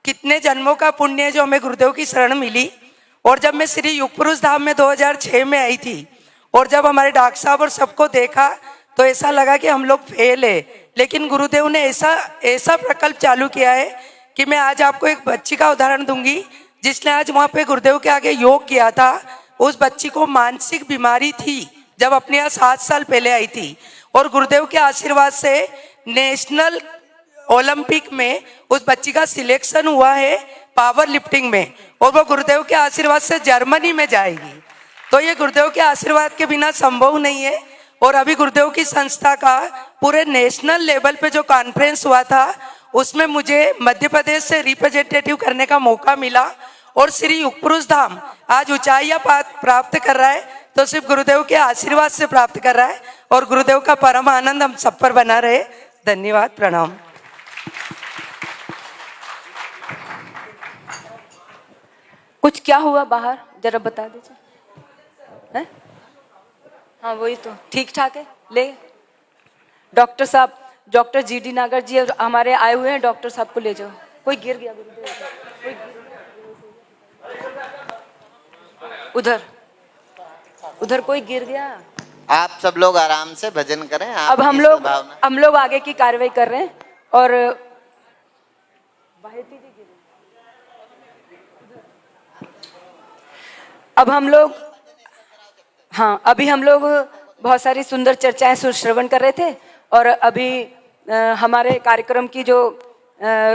कितने जन्मों का पुण्य है जो हमें गुरुदेव की शरण मिली। और जब मैं श्री युग पुरुष धाम में 2006 में आई थी और जब हमारे डॉक्टर साहब और सबको देखा तो ऐसा लगा कि हम लोग फेल है, लेकिन गुरुदेव ने ऐसा प्रकल्प चालू किया है कि मैं आज आपको एक बच्ची का उदाहरण दूंगी जिसने आज वहाँ पे गुरुदेव के आगे योग किया था। उस बच्ची को मानसिक बीमारी थी जब अपने यहाँ 7 साल पहले आई थी और गुरुदेव के आशीर्वाद से नेशनल ओलंपिक में उस बच्ची का सिलेक्शन हुआ है पावर लिफ्टिंग में, और वो गुरुदेव के आशीर्वाद से जर्मनी में जाएगी। तो ये गुरुदेव के आशीर्वाद के बिना संभव नहीं है। और अभी गुरुदेव की संस्था का पूरे नेशनल लेवल पे जो कॉन्फ्रेंस हुआ था उसमें मुझे मध्य प्रदेश से रिप्रेजेंटेटिव करने का मौका मिला और श्री युग पुरुष धाम आज ऊंचाइयां प्राप्त कर रहा है तो सिर्फ गुरुदेव के आशीर्वाद से प्राप्त कर रहा है। और गुरुदेव का परम आनंद हम सब पर बना रहे। धन्यवाद, प्रणाम। कुछ क्या हुआ बाहर, जरा बता दीजिए। हैं? हाँ वही तो ठीक ठाक है। ले डॉक्टर साहब, डॉक्टर GD नागर जी हमारे आए हुए हैं, डॉक्टर साहब को ले जाओ। कोई गिर गया गुरुदेव, कोई उधर उधर कोई गिर गया। आप सब लोग आराम से भजन करें। आप अब हम लोग आगे की कार्रवाई कर रहे हैं। और अब हम लोग, हाँ अभी हम लोग बहुत सारी सुंदर चर्चाएं श्रवण कर रहे थे और अभी हमारे कार्यक्रम की जो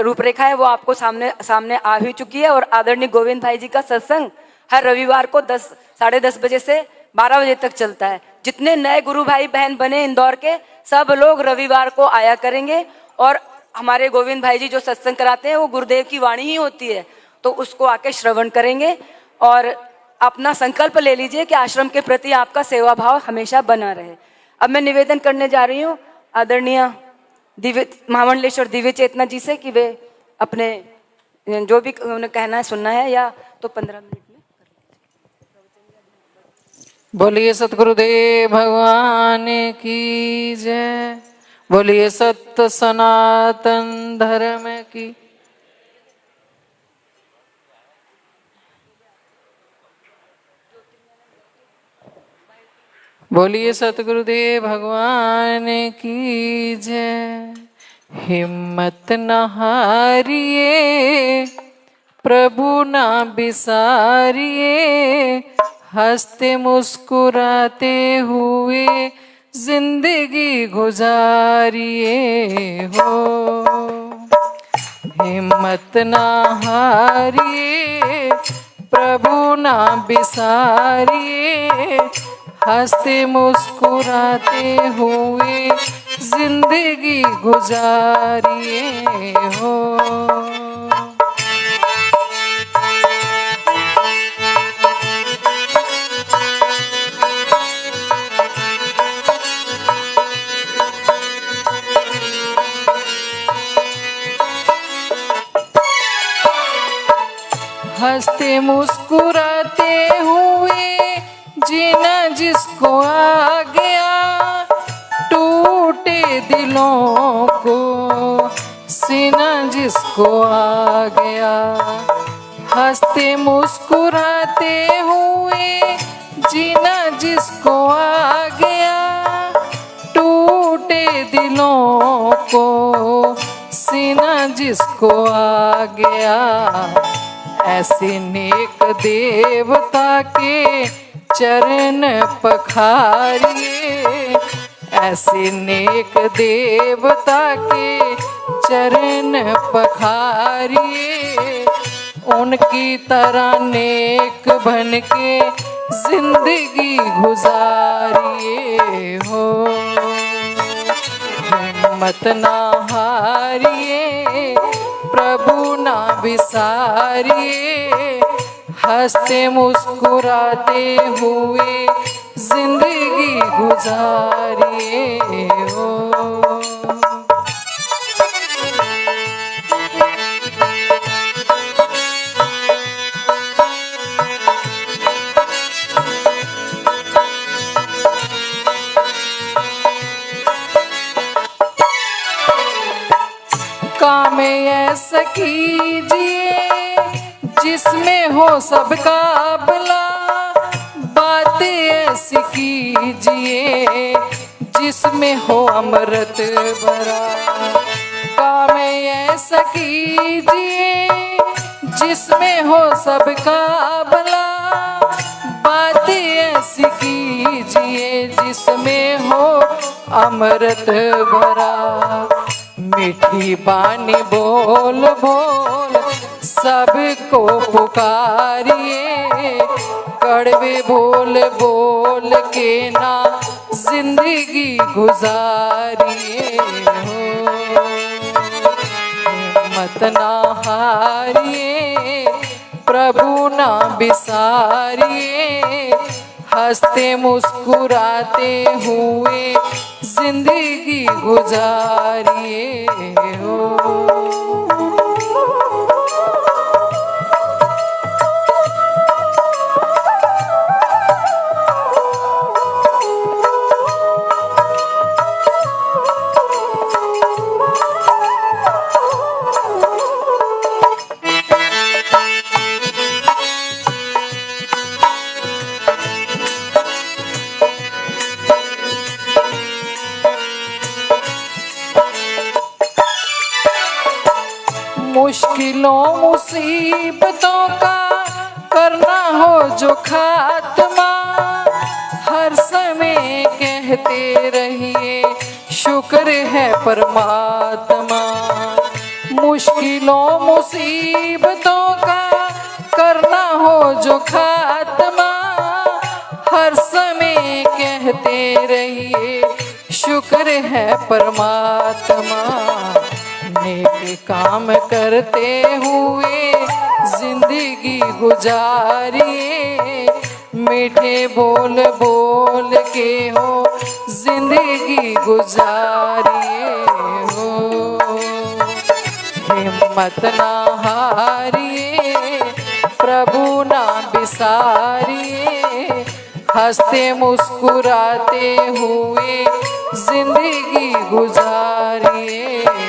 रूपरेखा है वो आपको सामने आ ही चुकी है। और आदरणीय गोविंद भाई जी का सत्संग हर रविवार को 10-10:30 बजे से 12 बजे तक चलता है। जितने नए गुरु भाई बहन बने इंदौर के सब लोग रविवार को आया करेंगे। और हमारे गोविंद भाई जी जो सत्संग कराते हैं वो गुरुदेव की वाणी ही होती है, तो उसको आके श्रवण करेंगे। और अपना संकल्प ले लीजिए कि आश्रम के प्रति आपका सेवा भाव हमेशा बना रहे। अब मैं निवेदन करने जा रही हूँ आदरणीय महामंडलेश्वर दिव्य चेतना जी से कि वे अपने जो भी उन्हें कहना है सुनना है या तो 15 मिनट में। बोलिए सतगुरुदेव भगवान की जय। बोलिए सत्य सनातन धर्म की। बोलिए सतगुरुदेव भगवान की जय। हिम्मत न हारिए प्रभु न बिसारिए, हंसते मुस्कुराते हुए जिंदगी गुजारिए हो। हिम्मत न हारिए प्रभु न बिसारिए, हंसते मुस्कुराते हुए जिंदगी गुजारिए हो। हंसते मुस्कुराते हुए जीना जिसको आ गया, टूटे दिलों को सीना जिसको आ गया। हंसते मुस्कुराते हुए जीना जिसको आ गया, टूटे दिलों को सीना जिसको आ गया। ऐसे नेक देवता के चरण पखारिए, ऐसे नेक देवता के चरण पखारिए। उनकी तरह नेक बन के जिंदगी गुजारिए हो। हिम्मत ना हारिए, प्रभु ना विसारिए, हंसते मुस्कुराते हुए जिंदगी गुजारिए हो। काम ऐसा कीजिए जिसमें हो सबका भला, बातें ऐसी कीजिए जिसमें हो अमृत भरा। काम ऐसा कीजिए जिसमें हो सबका भला, बातें ऐसी कीजिए जिसमें हो अमृत भरा। मीठी बानी बोल बोल सबको पुकारिए, कड़वे बोल बोल के ना जिंदगी गुजारिए हो। हिम्मत ना हारिए, प्रभु ना बिसारिए, हंसते मुस्कुराते हुए जिंदगी गुजारिए हो। मुश्किलों मुसीबतों का करना हो जो खात्मा, हर समय कहते रहिए शुक्र है परमात्मा। मुश्किलों मुसीबतों का करना हो जो खात्मा, हर समय कहते रहिए शुक्र है परमात्मा। नेक काम करते हुए जिंदगी गुजारिए, मीठे बोल बोल के हो जिंदगी गुजारिए हो। हिम्मत ना हारिए, प्रभु ना बिसारिए, हंसते मुस्कुराते हुए जिंदगी गुजारिए हो।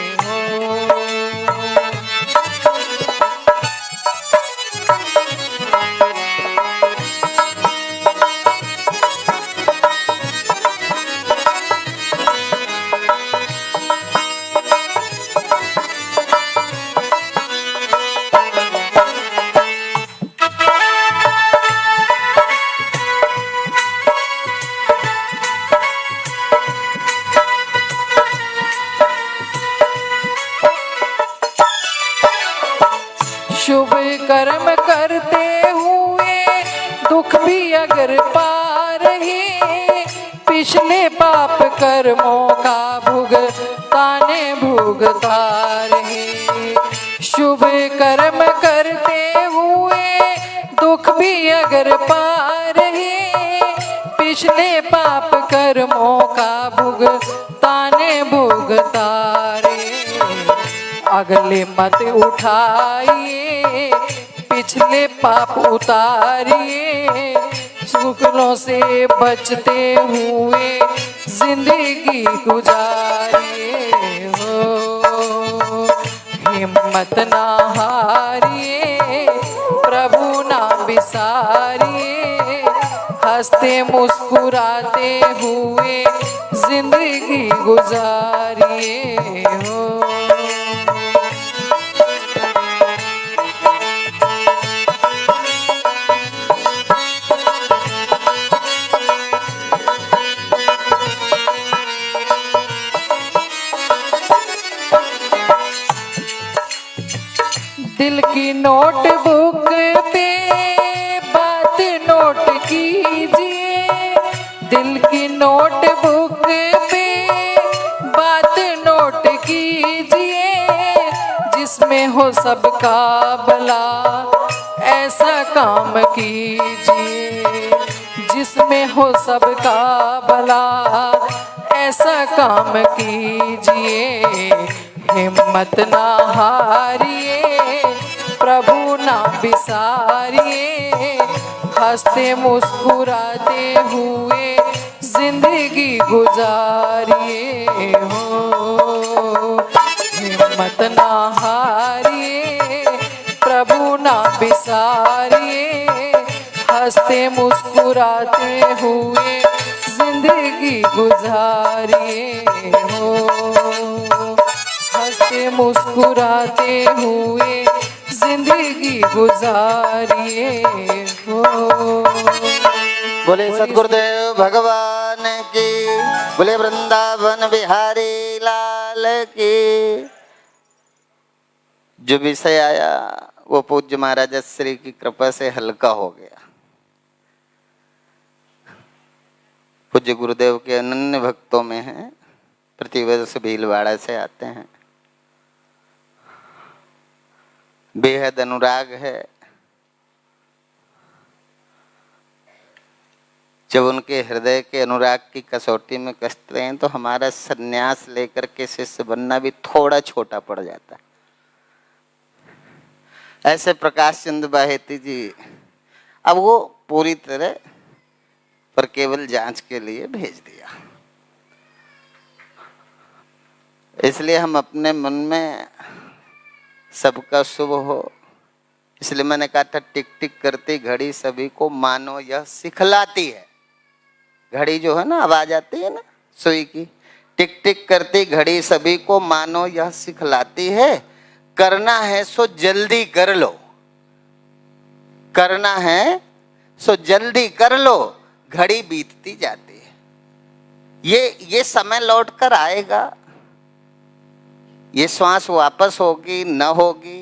शुभ कर्म करते हुए दुख भी अगर पा रहे, पिछले पाप कर्मों का भुगताने भुगता रहे। शुभ कर्म करते हुए दुख भी अगर पा रहे, पिछले पाप कर्मों का भुगताने भुगता रहे। अगले मत उठाइए पिछले पाप उतारिए, शुक्रों से बचते हुए जिंदगी गुजारिए हो। हिम्मत ना हारिए, प्रभु ना बिसारिए, हंसते मुस्कुराते हुए जिंदगी गुजारिए हो। दिल की नोटबुक पे बात नोट कीजिए, दिल की नोटबुक पे बात नोट कीजिए, जिसमें हो सबका भला ऐसा काम कीजिए, जिसमें हो सबका भला ऐसा काम कीजिए। हिम्मत ना हारिए, प्रभु ना बिसारिए, हंसते मुस्कुराते हुए जिंदगी गुजारिए हो। हिम्मत ना हारिए, प्रभु ना बिसारिए, हंसते मुस्कुराते हुए जिंदगी गुजारिए हो। हंसते मुस्कुराते हुए जिंदगी गुजारिए हो। बोले सद्गुरुदेव भगवान की, बोले वृंदावन बिहारी लाल की। जो विषय आया वो पूज्य महाराज श्री की कृपा से हल्का हो गया। पूज्य गुरुदेव के अनन्य भक्तों में हैं, प्रतिवर्ष भीलवाड़ा से आते हैं, बेहद अनुराग है। जब उनके हृदय के अनुराग की कसौटी में कसते हैं तो हमारा सन्यास लेकर के शिष्य बनना भी थोड़ा छोटा पड़ जाता है। ऐसे प्रकाश चंद्र बाहेती जी, अब वो पूरी तरह पर केवल जांच के लिए भेज दिया। इसलिए हम अपने मन में सबका शुभ हो, इसलिए मैंने कहा था टिक टिक करती घड़ी सभी को मानो यह सिखलाती है। घड़ी जो है ना, आवाज आती है ना सुई की, टिक टिक करती घड़ी सभी को मानो यह सिखलाती है। करना है सो जल्दी कर लो, करना है सो जल्दी कर लो, घड़ी बीतती जाती है। ये समय लौट कर आएगा, ये श्वास वापस होगी न होगी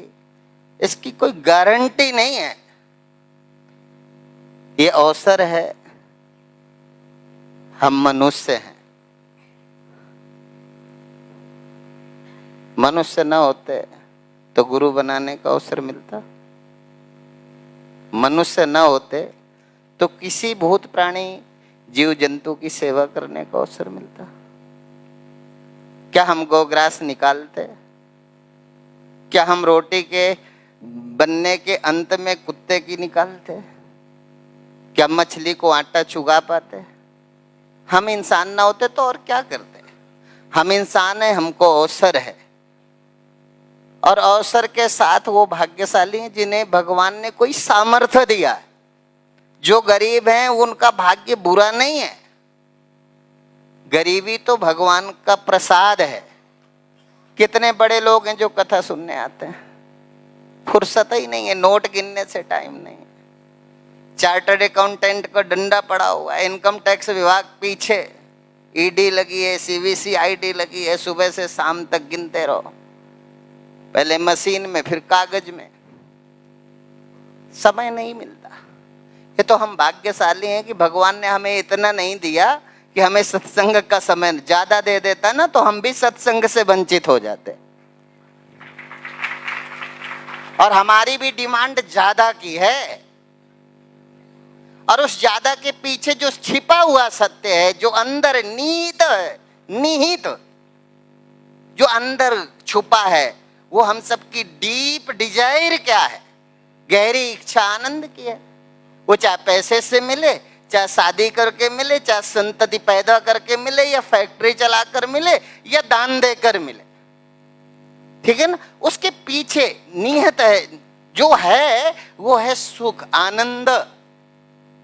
इसकी कोई गारंटी नहीं है। ये अवसर है, हम मनुष्य हैं। मनुष्य न होते तो गुरु बनाने का अवसर मिलता, मनुष्य न होते तो किसी भूत प्राणी जीव जंतु की सेवा करने का अवसर मिलता। क्या हम गोग्रास निकालते? क्या हम रोटी के बनने के अंत में कुत्ते की निकालते? क्या मछली को आटा चुगा पाते? हम इंसान ना होते तो और क्या करते? हम इंसान हैं, हमको अवसर है, और अवसर के साथ वो भाग्यशाली हैं जिन्हें भगवान ने कोई सामर्थ्य दिया है। जो गरीब हैं उनका भाग्य बुरा नहीं है, गरीबी तो भगवान का प्रसाद है। कितने बड़े लोग हैं जो कथा सुनने आते हैं, फुर्सत ही नहीं है, नोट गिनने से टाइम नहीं। चार्टर्ड अकाउंटेंट का डंडा पड़ा हुआ है, इनकम टैक्स विभाग पीछे, ईडी लगी है, सीवीसी आईडी लगी है, सुबह से शाम तक गिनते रहो, पहले मशीन में फिर कागज में, समय नहीं मिलता। ये तो हम भाग्यशाली हैं कि भगवान ने हमें इतना नहीं दिया कि हमें सत्संग का समय ज्यादा दे देता ना तो हम भी सत्संग से वंचित हो जाते, और हमारी भी डिमांड ज्यादा की है। और उस ज्यादा के पीछे जो छिपा हुआ सत्य है, जो अंदर निहित जो अंदर छुपा है, वो हम सबकी डीप डिजायर क्या है, गहरी इच्छा आनंद की है। वो चाहे पैसे से मिले, चाहे शादी करके मिले, चाहे संतति पैदा करके मिले, या फैक्ट्री चलाकर मिले, या दान देकर मिले, ठीक है ना। उसके पीछे निहित है जो है वो है सुख आनंद।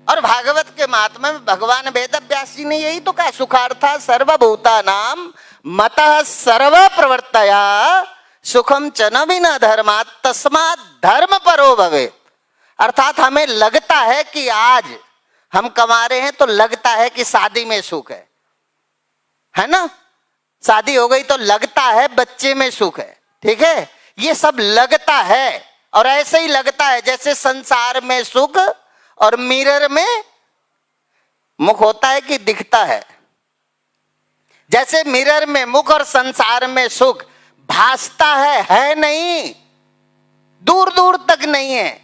और भागवत के महात्मा में भगवान वेद व्यास जी ने यही तो कहा, सुखार्था सर्वभूतानां मतः सर्व प्रवर्तया सुखम च न विना धर्मात् तस्मात् धर्म परो भवेत्। अर्थात हमें लगता है कि आज हम कमा रहे हैं तो लगता है कि शादी में सुख है ना। शादी हो गई तो लगता है बच्चे में सुख है, ठीक है। ये सब लगता है, और ऐसे ही लगता है जैसे संसार में सुख और मिरर में मुख होता है कि दिखता है। जैसे मिरर में मुख और संसार में सुख भासता है नहीं, दूर दूर तक नहीं है।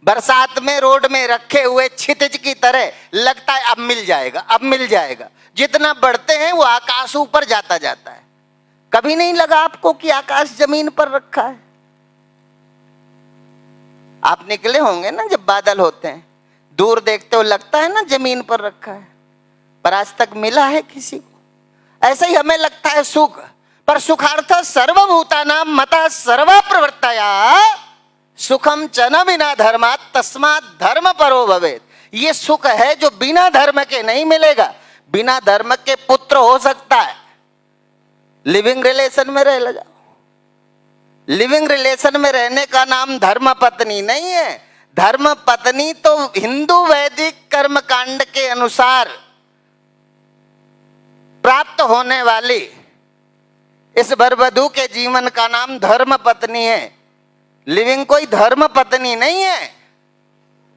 बरसात में रोड में रखे हुए क्षितिज की तरह लगता है अब मिल जाएगा, अब मिल जाएगा। जितना बढ़ते हैं वो आकाश ऊपर जाता जाता है। कभी नहीं लगा आपको कि आकाश जमीन पर रखा है? आप निकले होंगे ना जब बादल होते हैं, दूर देखते हो लगता है ना जमीन पर रखा है, पर आज तक मिला है किसी को? ऐसे ही हमें लगता है सुख, पर सुखार्थ सर्वभूतानां मतः सर्व प्रवर्तया सुखम च न बिना धर्मात् तस्मात् धर्म परो भवेत्। ये सुख है जो बिना धर्म के नहीं मिलेगा। बिना धर्म के पुत्र हो सकता है, लिविंग रिलेशन में रह जाओ। लिविंग रिलेशन में रहने का नाम धर्म पत्नी नहीं है। धर्म पत्नी तो हिंदू वैदिक कर्म कांड के अनुसार प्राप्त होने वाली इस वरवधू के जीवन का नाम धर्म पत्नी है। लिविंग कोई धर्म पत्नी नहीं है,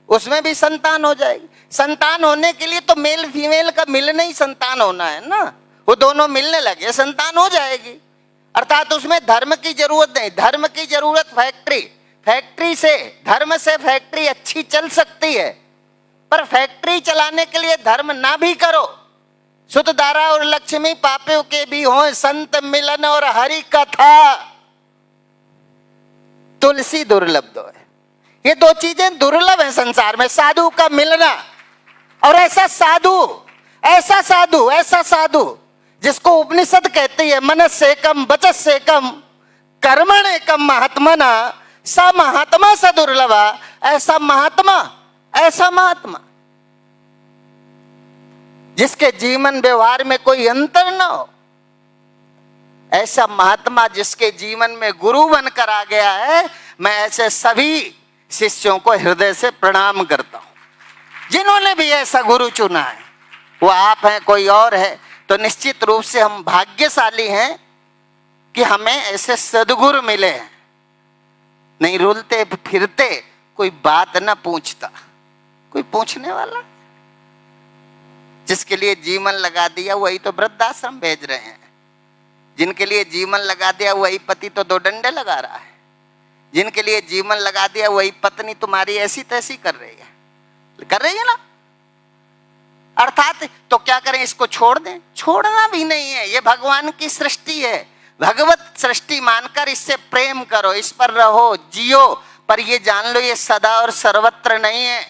उसमें भी संतान हो जाएगी। संतान होने के लिए तो मेल फीमेल का मिलना ही संतान होना है ना। वो दोनों मिलने लगे संतान हो जाएगी। अर्थात उसमें धर्म की जरूरत नहीं। धर्म की जरूरत फैक्ट्री से, धर्म से फैक्ट्री अच्छी चल सकती है, पर फैक्ट्री चलाने के लिए धर्म ना भी करो। सुत धारा और लक्ष्मी पापियों के भी हो, संत मिलन और हरि कथा तुलसी दुर्लभ दो है। ये दो चीजें दुर्लभ है संसार में, साधु का मिलना और ऐसा साधु जिसको उपनिषद कहती है मनस्य एकम वचस्य एकम कर्मण एकम महात्मना स महात्मा स दुर्लभा। ऐसा महात्मा जिसके जीवन व्यवहार में कोई अंतर न हो, ऐसा महात्मा जिसके जीवन में गुरु बनकर आ गया है। मैं ऐसे सभी शिष्यों को हृदय से प्रणाम करता हूं जिन्होंने भी ऐसा गुरु चुना है। वो आप हैं, कोई और है, तो निश्चित रूप से हम भाग्यशाली हैं कि हमें ऐसे सद्गुरु मिले हैं। नहीं रुलते फिरते, कोई बात ना पूछता, कोई पूछने वाला। जिसके लिए जीवन लगा दिया वही तो वृद्धाश्रम भेज रहे हैं। जिनके लिए जीवन लगा दिया वही पति तो 2 डंडे लगा रहा है। जिनके लिए जीवन लगा दिया वही पत्नी तुम्हारी ऐसी तैसी कर रही है ना। अर्थात तो क्या करें, इसको छोड़ दें? छोड़ना भी नहीं है, ये भगवान की सृष्टि है। भगवत सृष्टि मानकर इससे प्रेम करो, इस पर रहो, जियो। पर ये जान लो ये सदा और सर्वत्र नहीं है।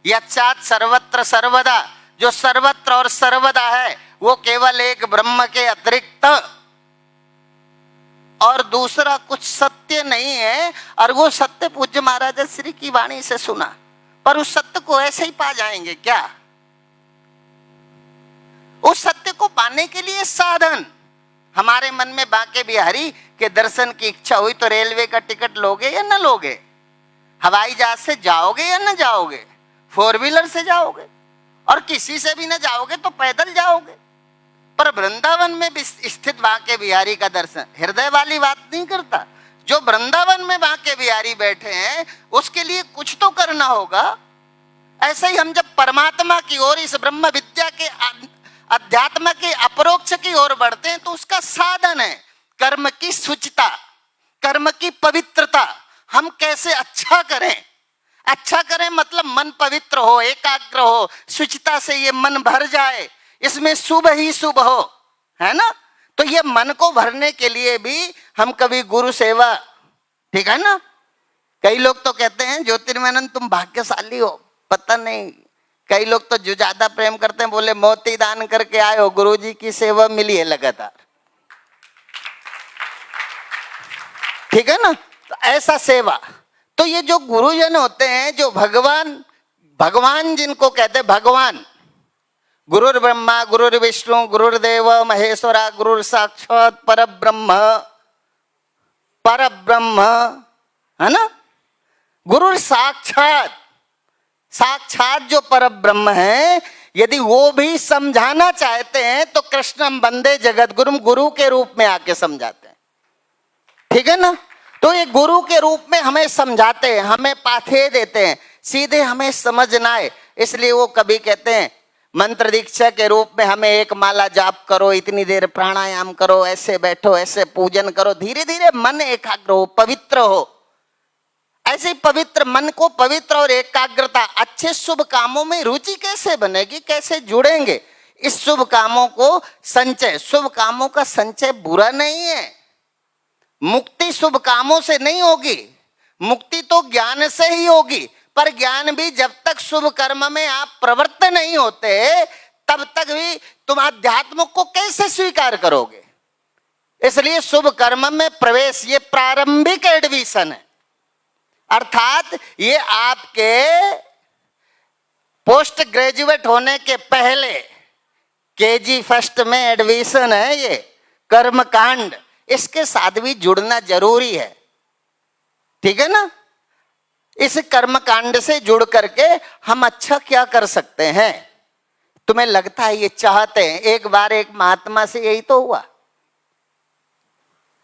यच्चात् सर्वत्र सर्वदा, जो सर्वत्र और सर्वदा है वो केवल एक ब्रह्म के अतिरिक्त और दूसरा कुछ सत्य नहीं है। और वो सत्य पूज्य महाराज श्री की वाणी से सुना, पर उस सत्य को ऐसे ही पा जाएंगे क्या? उस सत्य को पाने के लिए साधन। हमारे मन में बांके बिहारी के दर्शन की इच्छा हुई तो रेलवे का टिकट लोगे या न लोगे? हवाई जहाज से जाओगे या न जाओगे? 4 व्हीलर से जाओगे, और किसी से भी न जाओगे तो पैदल जाओगे। पर वृंदावन में स्थित बांके बिहारी का दर्शन हृदय वाली बात नहीं करता। जो वृंदावन में बांके बिहारी बैठे हैं उसके लिए कुछ तो करना होगा। ऐसे ही हम जब परमात्मा की ओर, इस ब्रह्म विद्या के अध्यात्म के अपरोक्ष की ओर बढ़ते हैं तो उसका साधन है कर्म की शुचिता, कर्म की पवित्रता। हम कैसे अच्छा करें मतलब मन पवित्र हो, एकाग्र हो, शुचिता से ये मन भर जाए, इसमें शुभ ही शुभ हो, है ना। तो ये मन को भरने के लिए भी हम कभी गुरु सेवा, ठीक है ना, कई लोग तो कहते हैं ज्योतिर्मयानंद तुम भाग्यशाली हो, पता नहीं। कई लोग तो जो ज्यादा प्रेम करते हैं बोले मोती दान करके आए हो, गुरुजी की सेवा मिली है लगातार। ठीक है ना, तो ऐसा सेवा। तो ये जो गुरुजन होते हैं, जो भगवान जिनको कहते हैं, भगवान गुरुर् ब्रह्मा गुरुर्विष्णु गुरुर्देव महेश्वरा गुरुर् साक्षात परब्रह्म है ना। गुरुर् साक्षात जो परब्रह्म है, यदि वो भी समझाना चाहते हैं तो कृष्णम वंदे जगत गुरुम, गुरु के रूप में आके समझाते हैं। ठीक है ना। तो ये गुरु के रूप में हमें समझाते हैं, हमें पाथे देते हैं, सीधे हमें समझना है। इसलिए वो कभी कहते हैं मंत्र दीक्षा के रूप में हमें एक माला जाप करो, इतनी देर प्राणायाम करो, ऐसे बैठो, ऐसे पूजन करो, धीरे धीरे मन एकाग्र हो, पवित्र हो। ऐसे पवित्र मन को, पवित्र और एकाग्रता, अच्छे शुभ कामों में रुचि कैसे बनेगी, कैसे जुड़ेंगे। इस शुभ कामों को संचय, शुभ कामों का संचय बुरा नहीं है। मुक्ति शुभ कामों से नहीं होगी, मुक्ति तो ज्ञान से ही होगी। पर ज्ञान भी जब तक शुभ कर्म में आप प्रवृत्त नहीं होते, तब तक भी तुम अध्यात्म को कैसे स्वीकार करोगे। इसलिए शुभ कर्म में प्रवेश ये प्रारंभिक एडमिशन है, अर्थात ये आपके पोस्ट ग्रेजुएट होने के पहले केजी फर्स्ट में एडमिशन है। ये कर्म कांड, इसके साथ भी जुड़ना जरूरी है। ठीक है ना। इस कर्म कांड से जुड़ करके हम अच्छा क्या कर सकते हैं। तुम्हें लगता है ये चाहते हैं, एक बार एक महात्मा से यही तो हुआ।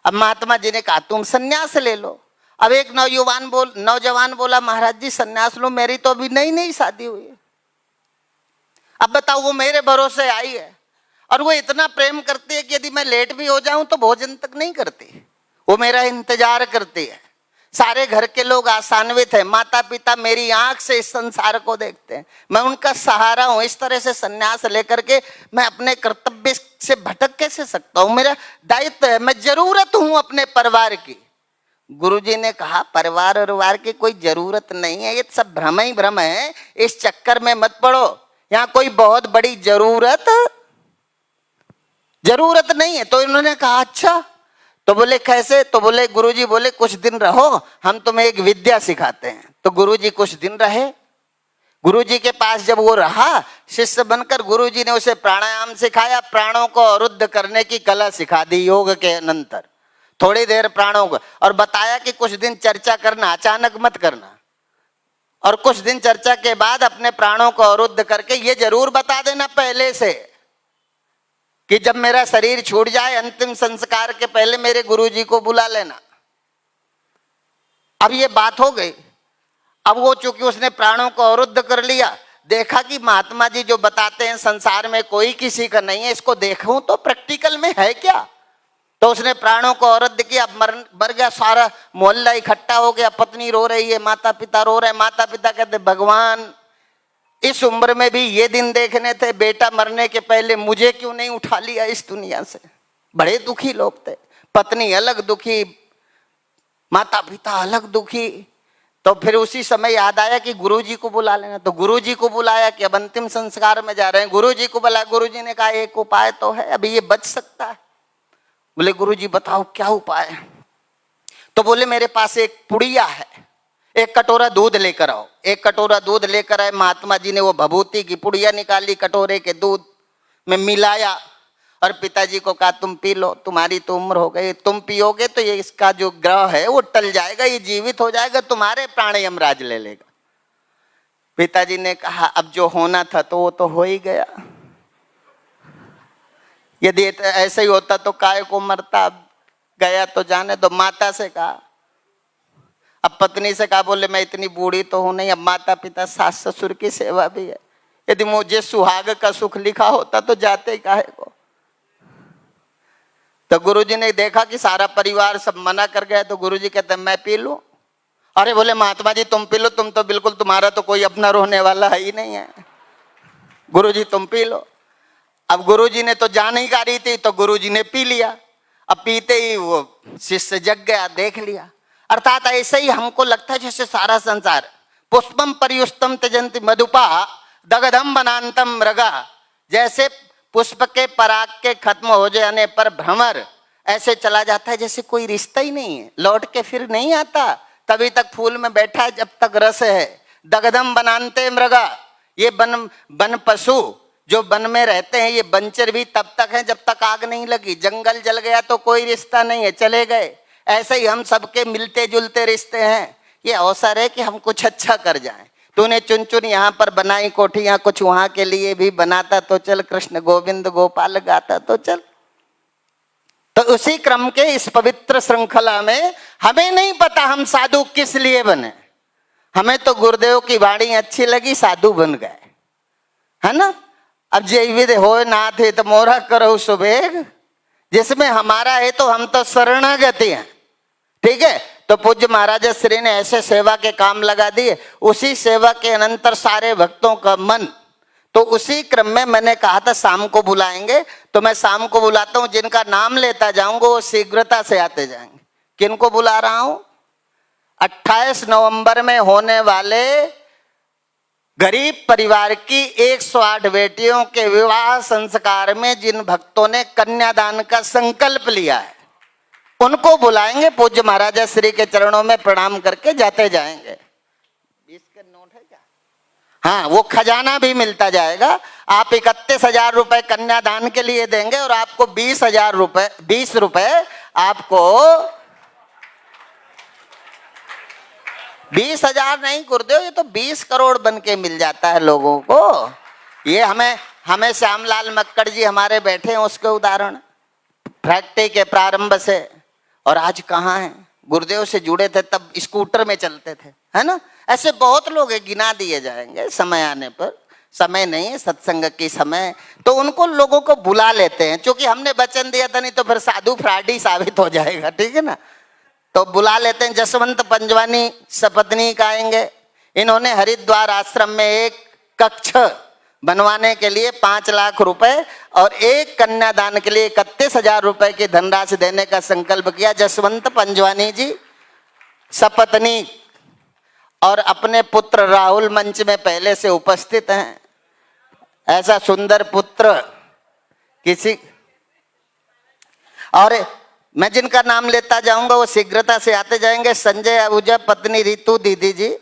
अब महात्मा जी ने कहा तुम सन्यास ले लो। अब एक नौजवान बोला महाराज जी सन्यास लो, मेरी तो अभी नई शादी हुई है। अब बताओ, वो मेरे भरोसे आई है और वो इतना प्रेम करती है कि यदि मैं लेट भी हो जाऊं तो भोजन तक नहीं करती, वो मेरा इंतजार करती है। सारे घर के लोग आशान्वित हैं, माता पिता मेरी आंख से इस संसार को देखते हैं, मैं उनका सहारा हूं। इस तरह से सन्यास लेकर के मैं अपने कर्तव्य से भटक कैसे सकता हूं। मेरा दायित्व है, मैं जरूरत हूं अपने परिवार की। गुरुजी ने कहा परिवार और वार की कोई जरूरत नहीं है, ये सब भ्रम ही भ्रम है, इस चक्कर में मत पड़ो। यहाँ कोई बहुत बड़ी जरूरत नहीं है। तो इन्होंने कहा अच्छा, तो बोले कैसे। तो बोले गुरुजी बोले कुछ दिन रहो, हम तुम्हें एक विद्या सिखाते हैं। तो गुरुजी कुछ दिन रहे। गुरुजी के पास जब वो रहा शिष्य बनकर, गुरुजी ने उसे प्राणायाम सिखाया, प्राणों को अवरुद्ध करने की कला सिखा दी योग के अनंतर। थोड़ी देर प्राणों को, और बताया कि कुछ दिन चर्चा करना, अचानक मत करना, और कुछ दिन चर्चा के बाद अपने प्राणों को अवरुद्ध करके ये जरूर बता देना पहले से कि जब मेरा शरीर छूट जाए अंतिम संस्कार के पहले मेरे गुरुजी को बुला लेना। अब ये बात हो गई। अब वो चूंकि उसने प्राणों को अवरुद्ध कर लिया, देखा कि महात्मा जी जो बताते हैं संसार में कोई किसी का नहीं है, इसको देखूं तो प्रैक्टिकल में है क्या। तो उसने प्राणों को अवरुद्ध किया। मर गया, सारा मोहल्ला इकट्ठा हो गया, पत्नी रो रही है, माता पिता रो रहे हैं। माता पिता कहते भगवान इस उम्र में भी ये दिन देखने थे, बेटा मरने के पहले मुझे क्यों नहीं उठा लिया इस दुनिया से। बड़े दुखी लोग थे, पत्नी अलग दुखी, माता पिता अलग दुखी। तो फिर उसी समय याद आया कि गुरुजी को बुला लेना। तो गुरुजी को बुलाया कि अब अंतिम संस्कार में जा रहे हैं। गुरुजी को बुलाया, गुरुजी ने कहा एक उपाय तो है, अभी ये बच सकता है। बोले गुरुजी बताओ क्या उपाय है। तो बोले मेरे पास एक पुड़िया है, एक कटोरा दूध लेकर आओ। एक कटोरा दूध लेकर आए। महात्मा जी ने वो भभूति की पुड़िया निकाली, कटोरे के दूध में मिलाया और पिताजी को कहा तुम पी लो, तुम्हारी तो उम्र हो गई, तुम पियोगे तो ये इसका जो ग्रह है वो टल जाएगा, ये जीवित हो जाएगा, तुम्हारे प्राण यमराज ले लेगा। पिताजी ने कहा अब जो होना था तो वो तो हो ही गया, यदि ऐसे ही होता तो काय को मरता, अब गया तो जाने दो। माता से कहा, अब पत्नी से कहा, बोले मैं इतनी बूढ़ी तो हूं नहीं, अब माता पिता सास ससुर की सेवा भी है, यदि मुझे सुहाग का सुख लिखा होता तो जाते ही काहे को। तो गुरुजी ने देखा कि सारा परिवार सब मना कर गया, तो गुरुजी कहते मैं पी लूं। अरे बोले महात्मा जी तुम पी लो, तुम तो बिल्कुल, तुम्हारा तो कोई अपना रोने वाला है ही नहीं है, गुरुजी तुम पी लो। अब गुरुजी ने तो जान ही करी थी, तो गुरुजी ने पी लिया। अब पीते ही वो शिष्य जग गया, देख लिया। अर्थात ऐसे ही हमको लगता है जैसे सारा संसार पुष्पम पर्युष्टम त्यजंती मधुपा दगधम बनांतम मृगा, जैसे पुष्प के पराग के खत्म हो जाने पर भ्रमर ऐसे चला जाता है, जैसे कोई रिश्ता ही नहीं है, लौट के फिर नहीं आता, तभी तक फूल में बैठा है जब तक रस है। दगधम बनाते मृगा, ये वन पशु जो वन में रहते हैं, ये बनचर भी तब तक है जब तक आग नहीं लगी, जंगल जल गया तो कोई रिश्ता नहीं है, चले गए। ऐसे ही हम सबके मिलते जुलते रिश्ते हैं। ये अवसर है कि हम कुछ अच्छा कर जाएं। तूने चुन चुन यहाँ पर बनाई कोठियां, कुछ वहां के लिए भी बनाता तो चल, कृष्ण गोविंद गोपाल गाता तो चल। तो उसी क्रम के इस पवित्र श्रृंखला में हमें नहीं पता हम साधु किस लिए बने, हमें तो गुरुदेव की वाणी अच्छी लगी, साधु बन गए, है ना। अब जय विद हो नाथ है तो मोरा करो सुबेग, जिसमें हमारा है तो हम तो शरणागति हैं, ठीक है। तो पूज्य महाराज श्री ने ऐसे सेवा के काम लगा दिए, उसी सेवा के अनंतर सारे भक्तों का मन। तो उसी क्रम में मैंने कहा था शाम को बुलाएंगे, तो मैं शाम को बुलाता हूं, जिनका नाम लेता जाऊंगा वो शीघ्रता से आते जाएंगे। किनको बुला रहा हूं? 28 नवंबर में होने वाले गरीब परिवार की 108 बेटियों के विवाह संस्कार में जिन भक्तों ने कन्यादान का संकल्प लिया है, उनको बुलाएंगे। पूज्य महाराजा श्री के चरणों में प्रणाम करके जाते जाएंगे। 20 का नोट है क्या? हाँ, वो खजाना भी मिलता जाएगा। आप 31,000 रुपए कन्यादान के लिए देंगे और आपको 20,000 रुपए, 20 रुपए आपको 20,000 नहीं गुरुदेव, ये तो 20 करोड़ बन के मिल जाता है लोगों को। ये हमें श्यामलाल मक्कड़ जी हमारे बैठे हैं, उसके उदाहरण फैक्ट्री के प्रारंभ से, और आज कहाँ हैं? गुरुदेव से जुड़े थे तब स्कूटर में चलते थे, है ना। ऐसे बहुत लोग हैं, गिना दिए जाएंगे समय आने पर। समय नहीं है सत्संग की समय, तो उनको लोगों को बुला लेते हैं। क्योंकि हमने वचन दिया था, नहीं तो फिर साधु फ्राडी साबित हो जाएगा, ठीक है ना। तो बुला लेते हैं। जसवंत पंजवानी सपत्नीक आएंगे। इन्होंने हरिद्वार आश्रम में एक कक्ष बनवाने के लिए 5 लाख रुपए और एक कन्यादान के लिए 31,000 रुपए की धनराशि देने का संकल्प किया। जसवंत पंजवानी जी सपत्नीक और अपने पुत्र राहुल मंच में पहले से उपस्थित हैं। ऐसा सुंदर पुत्र किसी, और मैं जिनका नाम लेता जाऊंगा वो शीघ्रता से आते जाएंगे। संजय आहूजा पत्नी रितु दीदी जी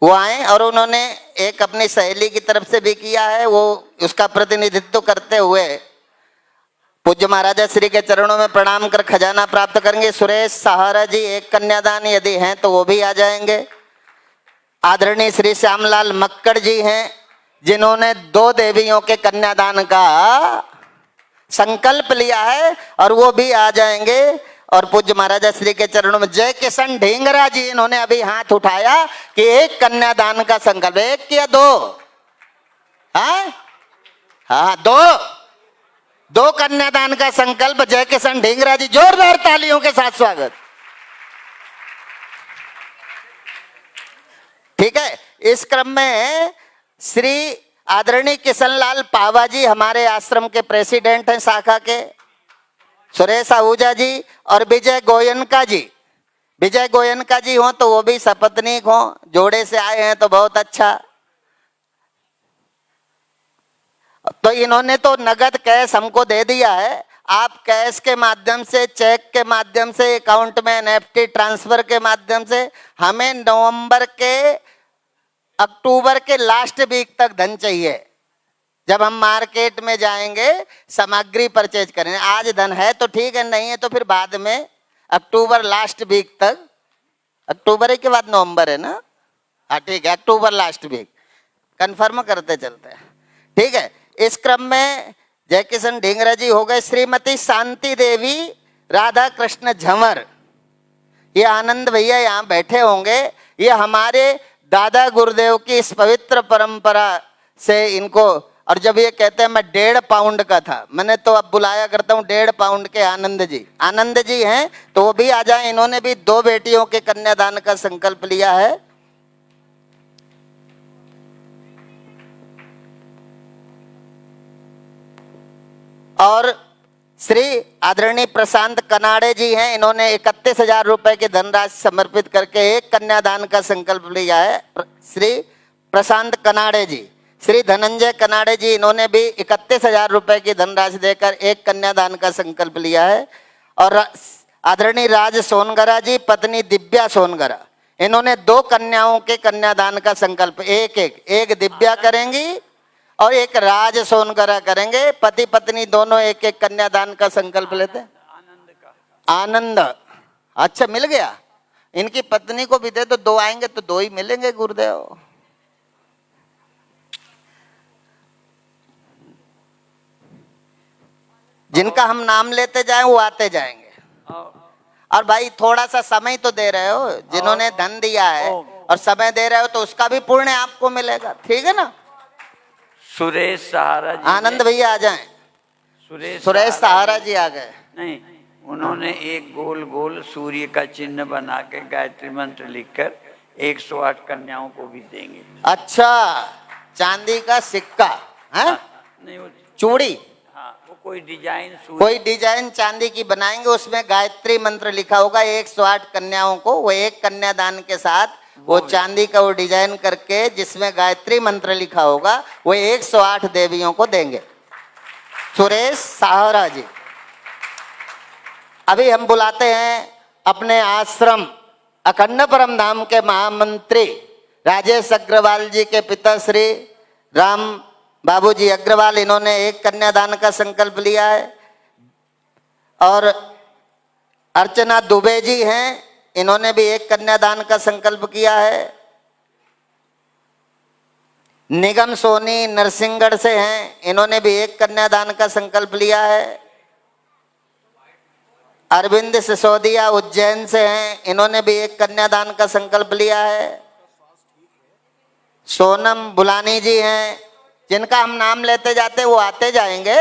वो आए, और उन्होंने एक अपनी सहेली की तरफ से भी किया है, वो उसका प्रतिनिधित्व करते हुए पूज्य महाराजा श्री के चरणों में प्रणाम कर खजाना प्राप्त करेंगे। सुरेश सहारा जी एक कन्यादान यदि हैं तो वो भी आ जाएंगे। आदरणीय श्री श्यामलाल मक्कड़ जी हैं, जिन्होंने 2 देवियों के कन्यादान का संकल्प लिया है, और वो भी आ जाएंगे। और पूज्य महाराजा श्री के चरणों में जय किशन ढींगरा जी, इन्होंने अभी हाथ उठाया कि एक कन्यादान का संकल्प, 1 या 2? हाँ, 2 कन्यादान का संकल्प। जय किशन ढींगरा जी, जोरदार तालियों के साथ स्वागत। ठीक है। इस क्रम में श्री आदरणीय किशनलाल पावा जी हमारे आश्रम के प्रेसिडेंट हैं शाखा के, सुरेश आहूजा जी और विजय गोयनका जी। विजय गोयनका जी हो तो वो भी सपत्नीक हो, जोड़े से आए हैं तो बहुत अच्छा। तो इन्होंने तो नगद कैश हमको दे दिया है, आप कैश के माध्यम से, चेक के माध्यम से, अकाउंट में एनएफटी ट्रांसफर के माध्यम से, हमें नवंबर के अक्टूबर के लास्ट वीक तक धन चाहिए। जब हम मार्केट में जाएंगे सामग्री परचेज करेंगे, आज धन है तो ठीक है, नहीं है तो फिर बाद में अक्टूबर लास्ट वीक तक, अक्टूबर के बाद नवंबर है ना, हाँ ठीक है, अक्टूबर लास्ट वीक कंफर्म करते चलते हैं, ठीक है। इस क्रम में जय किशन ढींगरा जी हो गए। श्रीमती शांति देवी राधा कृष्ण झमर, ये आनंद भैया यहाँ बैठे होंगे, ये हमारे दादा गुरुदेव की इस पवित्र परंपरा से इनको, और जब ये कहते हैं मैं 1.5 पाउंड का था, मैंने तो अब बुलाया करता हूँ 1.5 पाउंड के आनंद जी हैं, तो वो भी आ जाए। इन्होंने भी 2 बेटियों के कन्यादान का संकल्प लिया है। और श्री आदरणीय प्रशांत कनाडे जी हैं, इन्होंने 31,000 रुपए की धनराशि समर्पित करके एक कन्यादान का संकल्प लिया है। श्री प्रशांत कनाडे जी। श्री धनंजय कनाडे जी, इन्होंने भी 31,000 रुपए की धनराशि देकर एक कन्यादान का संकल्प लिया है। और आदरणीय राज सोनगरा जी, पत्नी दिव्या सोनगरा, इन्होंने 2 कन्याओं के कन्यादान का संकल्प, एक दिव्या करेंगी और एक राज सोनगरा करेंगे। पति पत्नी दोनों एक एक कन्यादान का संकल्प लेते हैं। आनंद, अच्छा मिल गया। इनकी पत्नी को भी दे तो 2 आएंगे तो 2 ही मिलेंगे गुरुदेव। जिनका हम नाम लेते जाएं वो आते जाएंगे। और भाई थोड़ा सा समय तो दे रहे हो, जिन्होंने धन दिया है और समय दे रहे हो तो उसका भी पुण्य आपको मिलेगा, ठीक है ना। सुरेश सहारा जी, आनंद भैया आ जाएं। सुरेश सहारा जी आ गए। नहीं, उन्होंने एक गोल गोल सूर्य का चिन्ह बना के गायत्री मंत्र लिखकर 108 कन्याओं को भी देंगे। अच्छा, चांदी का सिक्का है? नहीं, वो चूड़ी, हाँ, वो कोई डिजाइन चांदी की बनाएंगे, उसमें गायत्री मंत्र लिखा होगा। 108 कन्याओं को वो एक कन्यादान के साथ वो चांदी का वो डिजाइन करके जिसमें गायत्री मंत्र लिखा होगा वो 108 देवियों को देंगे। सुरेश सहारा जी। अभी हम बुलाते हैं अपने आश्रम अखंड परम धाम के महामंत्री राजेश अग्रवाल जी के पिता श्री राम बाबूजी अग्रवाल, इन्होंने एक कन्यादान का संकल्प लिया है। और अर्चना दुबे जी हैं, इन्होंने भी एक कन्यादान का संकल्प किया है। निगम सोनी नरसिंहगढ़ से हैं, इन्होंने भी एक कन्यादान का संकल्प लिया है। अरविंद सिसोदिया उज्जैन से हैं, इन्होंने भी एक कन्यादान का संकल्प लिया है। सोनम बुलानी जी हैं, जिनका हम नाम लेते जाते वो आते जाएंगे,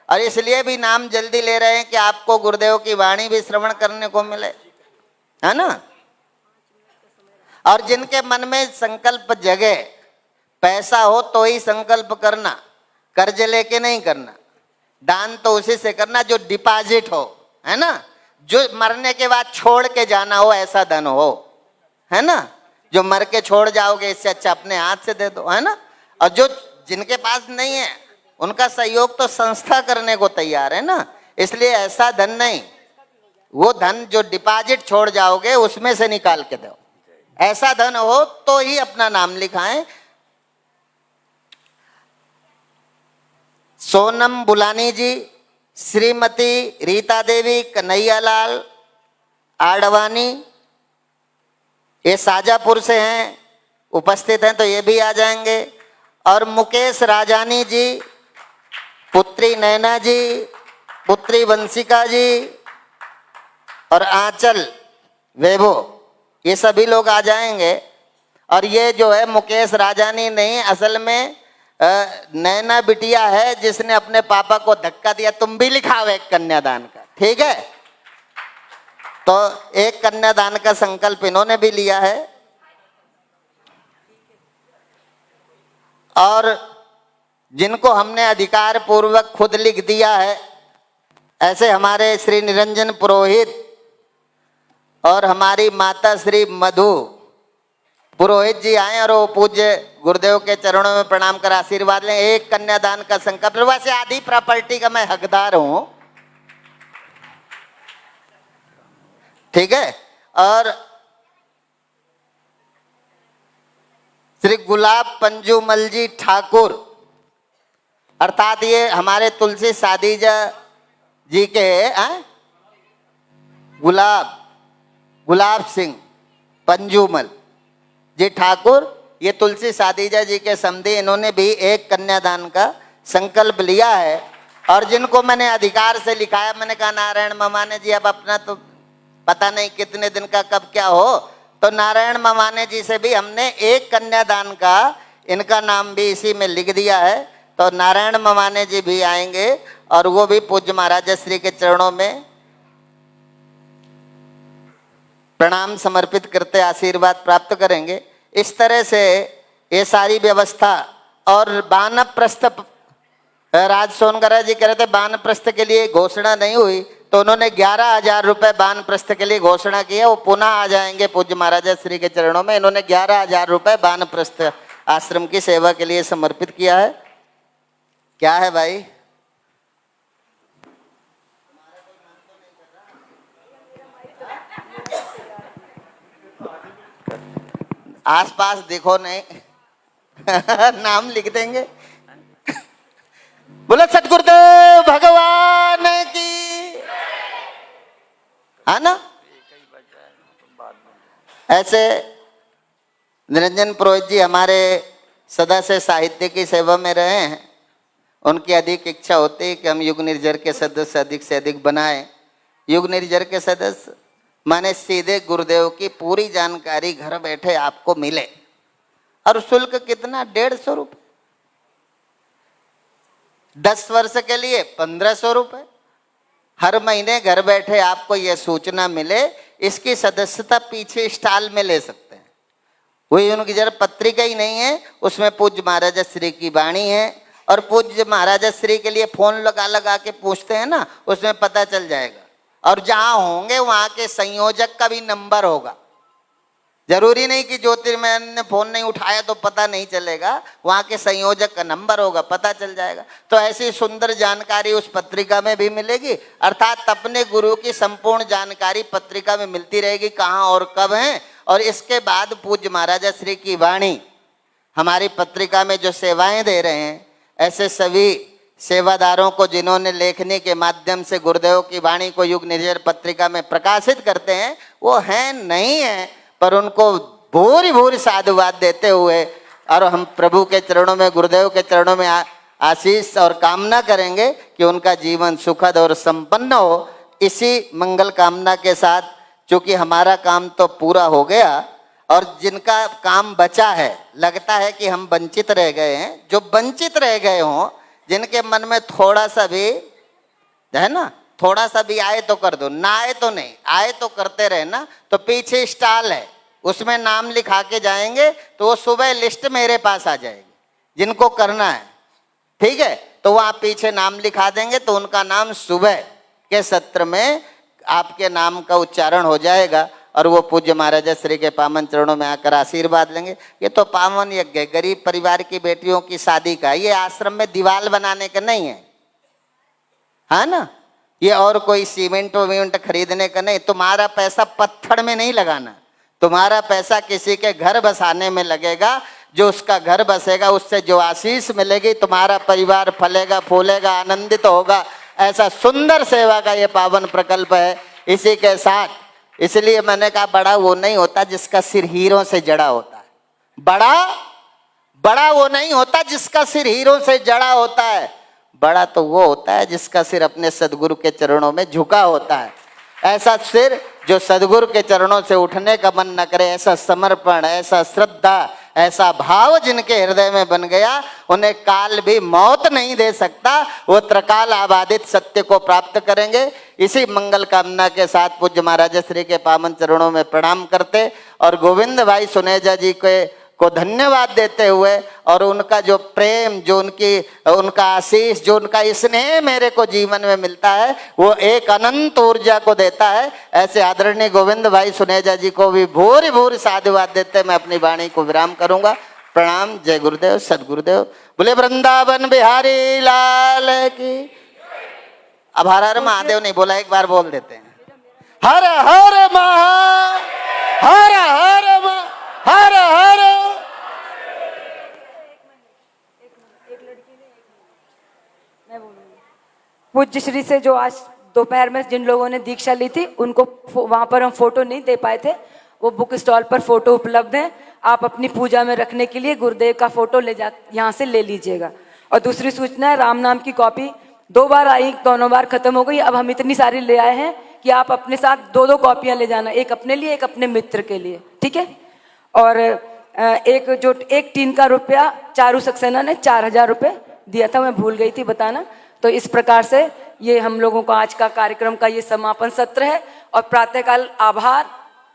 और इसलिए भी नाम जल्दी ले रहे हैं कि आपको गुरुदेव की वाणी भी श्रवण करने को मिले, है ना। और जिनके मन में संकल्प जगे, पैसा हो तो ही संकल्प करना, कर्ज लेके नहीं करना। दान तो उसी से करना जो डिपॉजिट हो, है ना, जो मरने के बाद छोड़ के जाना हो, ऐसा धन हो, है ना। जो मर के छोड़ जाओगे इससे अच्छा अपने हाथ से दे दो, है ना। और जो जिनके पास नहीं है उनका सहयोग तो संस्था करने को तैयार है ना, इसलिए ऐसा धन नहीं, वो धन जो डिपॉजिट छोड़ जाओगे उसमें से निकाल के दो, ऐसा धन हो तो ही अपना नाम लिखाएं। सोनम बुलानी जी, श्रीमती रीता देवी कन्हैयालाल आडवाणी, ये शाजापुर से हैं, उपस्थित हैं तो ये भी आ जाएंगे। और मुकेश राजानी जी, पुत्री नैना जी, पुत्री वंशिका जी और आंचल वेबो, ये सभी लोग आ जाएंगे। और ये जो है मुकेश राजानी नहीं, असल में नैना बिटिया है जिसने अपने पापा को धक्का दिया। तुम भी लिखाओ एक कन्यादान का, ठीक है। तो एक कन्यादान का संकल्प इन्होंने भी लिया है। और जिनको हमने अधिकार पूर्वक खुद लिख दिया है, ऐसे हमारे श्री निरंजन पुरोहित और हमारी माता श्री मधु पुरोहित जी आए और वो पूज्य गुरुदेव के चरणों में प्रणाम कर आशीर्वाद लें। एक कन्यादान का संकल्प, वैसे आधी प्रॉपर्टी का मैं हकदार हूं, ठीक है। और श्री गुलाब पंजुमल जी ठाकुर, अर्थात ये हमारे तुलसी सादीजा जी के गुलाब सिंह पंजुमल जी ठाकुर, ये तुलसी सादीजा जी के समधी, इन्होंने भी एक कन्यादान का संकल्प लिया है। और जिनको मैंने अधिकार से लिखाया, मैंने कहा नारायण ममाने जी अब अपना तो पता नहीं कितने दिन का कब क्या हो, तो नारायण ममाने जी से भी हमने एक कन्यादान का इनका नाम भी इसी में लिख दिया है। तो नारायण ममाने जी भी आएंगे और वो भी पूज्य महाराज श्री के चरणों में प्रणाम समर्पित करते आशीर्वाद प्राप्त करेंगे। इस तरह से ये सारी व्यवस्था और वानप्रस्थ राज सोनगरा जी कह रहे थे वानप्रस्थ के लिए घोषणा नहीं हुई, तो उन्होंने 11,000 रुपए वानप्रस्थ के लिए घोषणा की है, वो पुनः आ जाएंगे पूज्य महाराजा श्री के चरणों में। इन्होंने 11,000 रुपए वानप्रस्थ आश्रम की सेवा के लिए समर्पित किया है। क्या है भाई? आसपास देखो नहीं नाम लिख देंगे। बोलो सतगुरुदेव भगवान की, है ना। ऐसे निरंजन पुरोहित जी हमारे सदा से साहित्य की सेवा में रहे हैं। उनकी अधिक इच्छा होती है कि हम युग निर्जर के सदस्य अधिक से अधिक बनाएं। युग निर्जर के सदस्य माने सीधे गुरुदेव की पूरी जानकारी घर बैठे आपको मिले। और शुल्क कितना? 150 रुपये। 10 वर्ष के लिए 1500 रुपये। हर महीने घर बैठे आपको यह सूचना मिले। इसकी सदस्यता पीछे स्टॉल में ले सकते हैं। वही उनकी जरा पत्रिका ही नहीं है, उसमें पूज्य महाराजा श्री की वाणी है। और पूज्य महाराजा श्री के लिए फोन लगा लगा के पूछते हैं ना, उसमें पता चल जाएगा। और जहां होंगे वहां के संयोजक का भी नंबर होगा। जरूरी नहीं कि ज्योतिर्मय ने फोन नहीं उठाया तो पता नहीं चलेगा, वहां के संयोजक का नंबर होगा, पता चल जाएगा। तो ऐसी सुंदर जानकारी उस पत्रिका में भी मिलेगी। अर्थात अपने गुरु की संपूर्ण जानकारी पत्रिका में मिलती रहेगी, कहाँ और कब है। और इसके बाद पूज्य महाराजा श्री की वाणी हमारी पत्रिका में जो सेवाएं दे रहे हैं, ऐसे सभी सेवादारों को जिन्होंने लेखनी के माध्यम से गुरुदेव की वाणी को युग निर्जर पत्रिका में प्रकाशित करते हैं, वो हैं नहीं है, पर उनको भूरी भूरी साधुवाद देते हुए और हम प्रभु के चरणों में, गुरुदेव के चरणों में आशीष और कामना करेंगे कि उनका जीवन सुखद और संपन्न हो। इसी मंगल कामना के साथ, चूंकि हमारा काम तो पूरा हो गया और जिनका काम बचा है, लगता है कि हम वंचित रह गए हैं। जो वंचित रह गए हों, जिनके मन में थोड़ा सा भी है ना, थोड़ा सा भी आए तो कर दो, ना आए तो नहीं, आए तो करते रहे ना। तो पीछे स्टॉल है, उसमें नाम लिखा के जाएंगे तो वो सुबह लिस्ट मेरे पास आ जाएगी जिनको करना है। ठीक है, तो वहाँ पीछे नाम लिखा देंगे तो उनका नाम सुबह के सत्र में आपके नाम का उच्चारण हो जाएगा और वो पूज्य महाराजा श्री के पावन चरणों में आकर आशीर्वाद लेंगे। ये तो पावन यज्ञ है, गरीब परिवार की बेटियों की शादी का। ये आश्रम में दीवार बनाने का नहीं है, है ना। ये और कोई सीमेंट वीमेंट खरीदने का नहीं। तुम्हारा पैसा पत्थर में नहीं लगाना, तुम्हारा पैसा किसी के घर बसाने में लगेगा। जो उसका घर बसेगा उससे जो आशीष मिलेगी, तुम्हारा परिवार फलेगा, फूलेगा, आनंदित होगा। ऐसा सुंदर सेवा का ये पावन प्रकल्प है। इसी के साथ, इसलिए मैंने कहा बड़ा वो नहीं होता जिसका सिर हीरों से जड़ा होता है। बड़ा वो नहीं होता जिसका सिर हीरों से जड़ा होता है। बड़ा तो वो होता है जिसका सिर अपने सदगुरु के चरणों में झुका होता है। ऐसा सिर जो सदगुरु के चरणों से उठने का मन न करे, ऐसा समर्पण, ऐसा श्रद्धा, ऐसा भाव जिनके हृदय में बन गया, उन्हें काल भी मौत नहीं दे सकता। वो त्रिकाल आबादित सत्य को प्राप्त करेंगे। इसी मंगल कामना के साथ पूज्य महाराजा श्री के पावन चरणों में प्रणाम करते और गोविंद भाई सुनेजा जी को धन्यवाद देते हुए और उनका जो प्रेम, जो उनका आशीष, जो उनका स्नेह मेरे को जीवन में मिलता है, वो एक अनंत ऊर्जा को देता है। ऐसे आदरणीय गोविंद भाई सुनेजा जी को भी भूरी भूरी साधुवाद देते मैं अपनी वाणी को विराम करूंगा। प्रणाम। जय गुरुदेव, सदगुरुदेव। बोले वृंदावन बिहारी लाल की। अब हर हर महादेव नहीं बोला, एक बार बोल देते हैं। हर हर महा, हर हर महा, हर हर। पूज्य श्री से जो आज दोपहर में जिन लोगों ने दीक्षा ली थी, उनको वहां पर हम फोटो नहीं दे पाए थे। वो बुक स्टॉल पर फोटो उपलब्ध है। आप अपनी पूजा में रखने के लिए गुरुदेव का फोटो यहाँ से ले लीजिएगा। और दूसरी सूचना है, राम नाम की कॉपी 2 बार आई, दोनों बार खत्म हो गई। अब हम इतनी सारी ले आए हैं कि आप अपने साथ 2-2 कॉपियां ले जाना, एक अपने लिए, एक अपने मित्र के लिए, ठीक है। और एक टीन का रुपया चारू सक्सेना ने 4000 रुपये दिया था, मैं भूल गई थी बताना। तो इस प्रकार से ये हम लोगों का आज का कार्यक्रम का ये समापन सत्र है। और प्रातःकाल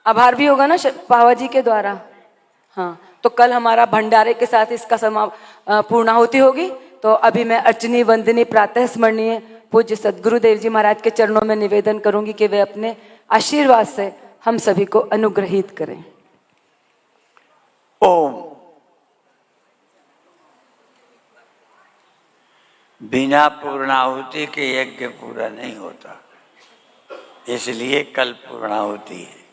आभार भी होगा ना पावा जी के द्वारा। हाँ, तो कल हमारा भंडारे के साथ इसका पूर्णाहुति होगी। तो अभी मैं अर्चनी वंदनी प्रातः स्मरणीय पूज्य सद्गुरुदेव जी महाराज के चरणों में निवेदन करूंगी कि वे अपने आशीर्वाद से हम सभी को अनुग्रहित करें। ओम। बिना पूर्णाहुति के यज्ञ पूरा नहीं होता, इसलिए कल पूर्णाहुति है।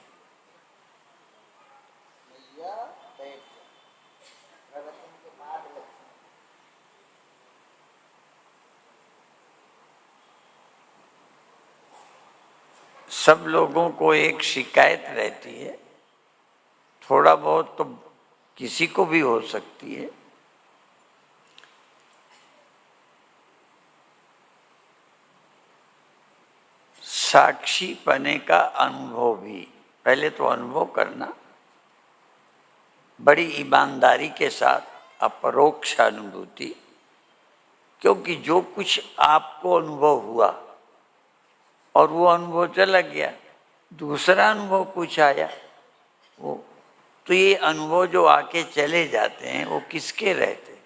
सब लोगों को एक शिकायत रहती है, थोड़ा बहुत तो किसी को भी हो सकती है। साक्षी पने का अनुभव भी, पहले तो अनुभव करना बड़ी ईमानदारी के साथ, अपरोक्ष अनुभूति, क्योंकि जो कुछ आपको अनुभव हुआ और वो अनुभव चला गया, दूसरा अनुभव कुछ आया, वो तो ये अनुभव जो आके चले जाते हैं वो किसके रहते?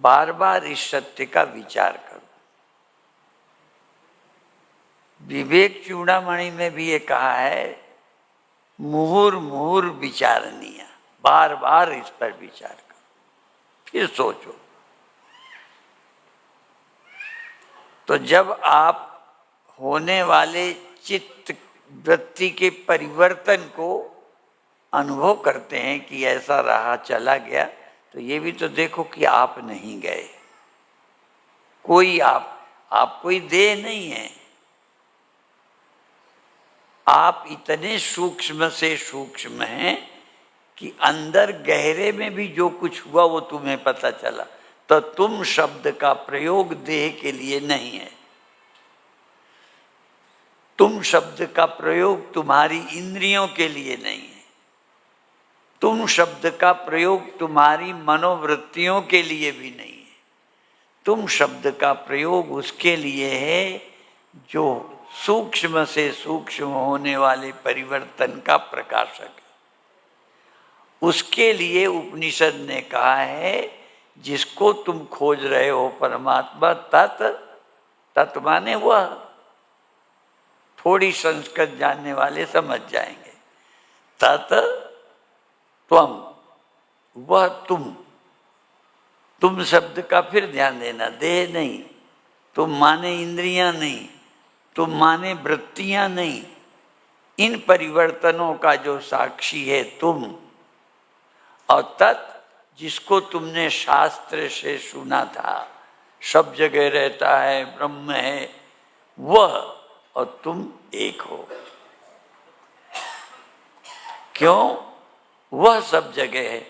बार बार इस सत्य का विचार करो। विवेक चूड़ामणि में भी ये कहा है, मुहुर मुहुर विचारनीय, बार बार इस पर विचार करो, फिर सोचो। तो जब आप होने वाले चित्त वृत्ति के परिवर्तन को अनुभव करते हैं कि ऐसा रहा चला गया, तो ये भी तो देखो कि आप नहीं गए, कोई आप कोई देह नहीं है, आप इतने सूक्ष्म से सूक्ष्म हैं कि अंदर गहरे में भी जो कुछ हुआ वो तुम्हें पता चला। तो तुम शब्द का प्रयोग देह के लिए नहीं है, तुम शब्द का प्रयोग तुम्हारी इंद्रियों के लिए नहीं है, तुम शब्द का प्रयोग तुम्हारी मनोवृत्तियों के लिए भी नहीं है, तुम शब्द का प्रयोग उसके लिए है जो सूक्ष्म से सूक्ष्म होने वाले परिवर्तन का प्रकाशक है। उसके लिए उपनिषद ने कहा है, जिसको तुम खोज रहे हो परमात्मा, तत् माने वह। थोड़ी संस्कृत जानने वाले समझ जाएंगे। तत् त्वम, वह तुम शब्द का फिर ध्यान देना, देह नहीं, तुम माने इंद्रियां नहीं, तुम माने वृत्तियां नहीं, इन परिवर्तनों का जो साक्षी है तुम, और तत् जिसको तुमने शास्त्र से सुना था, सब जगह रहता है, ब्रह्म है, वह और तुम एक हो। क्यों? वह सब जगह है।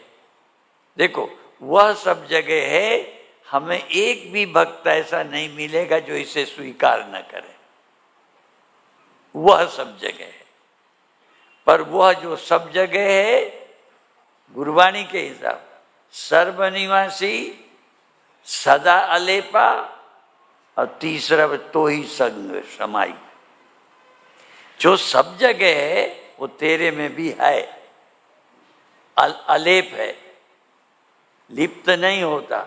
देखो, वह सब जगह है, हमें एक भी भक्त ऐसा नहीं मिलेगा जो इसे स्वीकार न करे। वह सब जगह है, पर वह जो सब जगह है, गुरबाणी के हिसाब, सर्वनिवासी, सदा अलेपा, और तीसरा तो ही संग समाई। जो सब जगह है वो तेरे में भी है, अलेप है, लिप्त नहीं होता।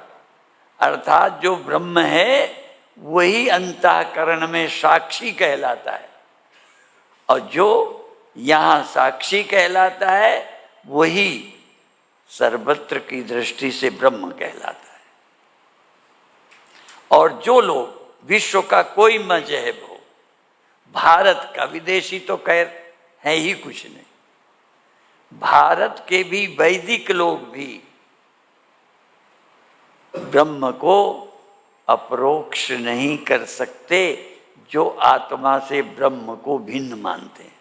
अर्थात जो ब्रह्म है वही अंतःकरण में साक्षी कहलाता है, और जो यहाँ साक्षी कहलाता है वही सर्वत्र की दृष्टि से ब्रह्म कहलाता है। और जो लोग विश्व का कोई मजहब हो, भारत का, विदेशी तो खैर है ही कुछ नहीं, भारत के भी वैदिक लोग भी ब्रह्म को अपरोक्ष नहीं कर सकते, जो आत्मा से ब्रह्म को भिन्न मानते हैं।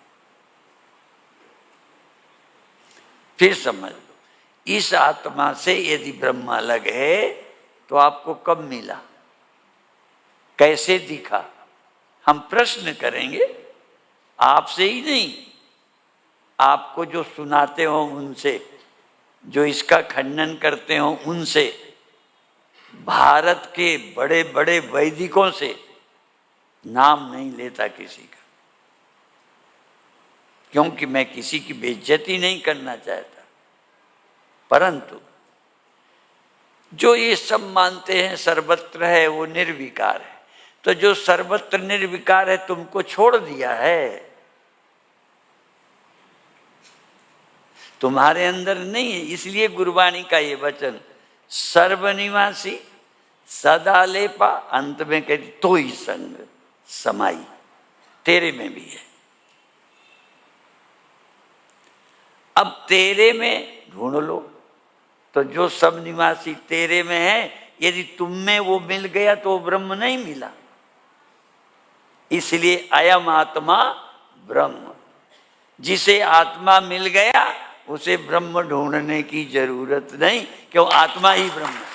फिर समझ लो, इस आत्मा से यदि ब्रह्म अलग है तो आपको कब मिला, कैसे दिखा? हम प्रश्न करेंगे, आपसे ही नहीं, आपको जो सुनाते हो उनसे, जो इसका खंडन करते हो उनसे, भारत के बड़े बड़े वैदिकों से, नाम नहीं लेता किसी का, क्योंकि मैं किसी की बेइज्जती नहीं करना चाहता, परंतु जो ये सब मानते हैं सर्वत्र है वो निर्विकार है। तो जो सर्वत्र निर्विकार है तुमको छोड़ दिया है, तुम्हारे अंदर नहीं है। इसलिए गुरुवाणी का ये वचन सर्वनिवासी सदा लेपा, अंत में कहती तो ही संग समाई, तेरे में भी है। अब तेरे में ढूंढ लो, तो जो सब निवासी तेरे में है, यदि तुम में वो मिल गया तो वो ब्रह्म नहीं मिला। इसलिए अयम आत्मा ब्रह्म, जिसे आत्मा मिल गया उसे ब्रह्म ढूंढने की जरूरत नहीं, क्यों आत्मा ही ब्रह्म है।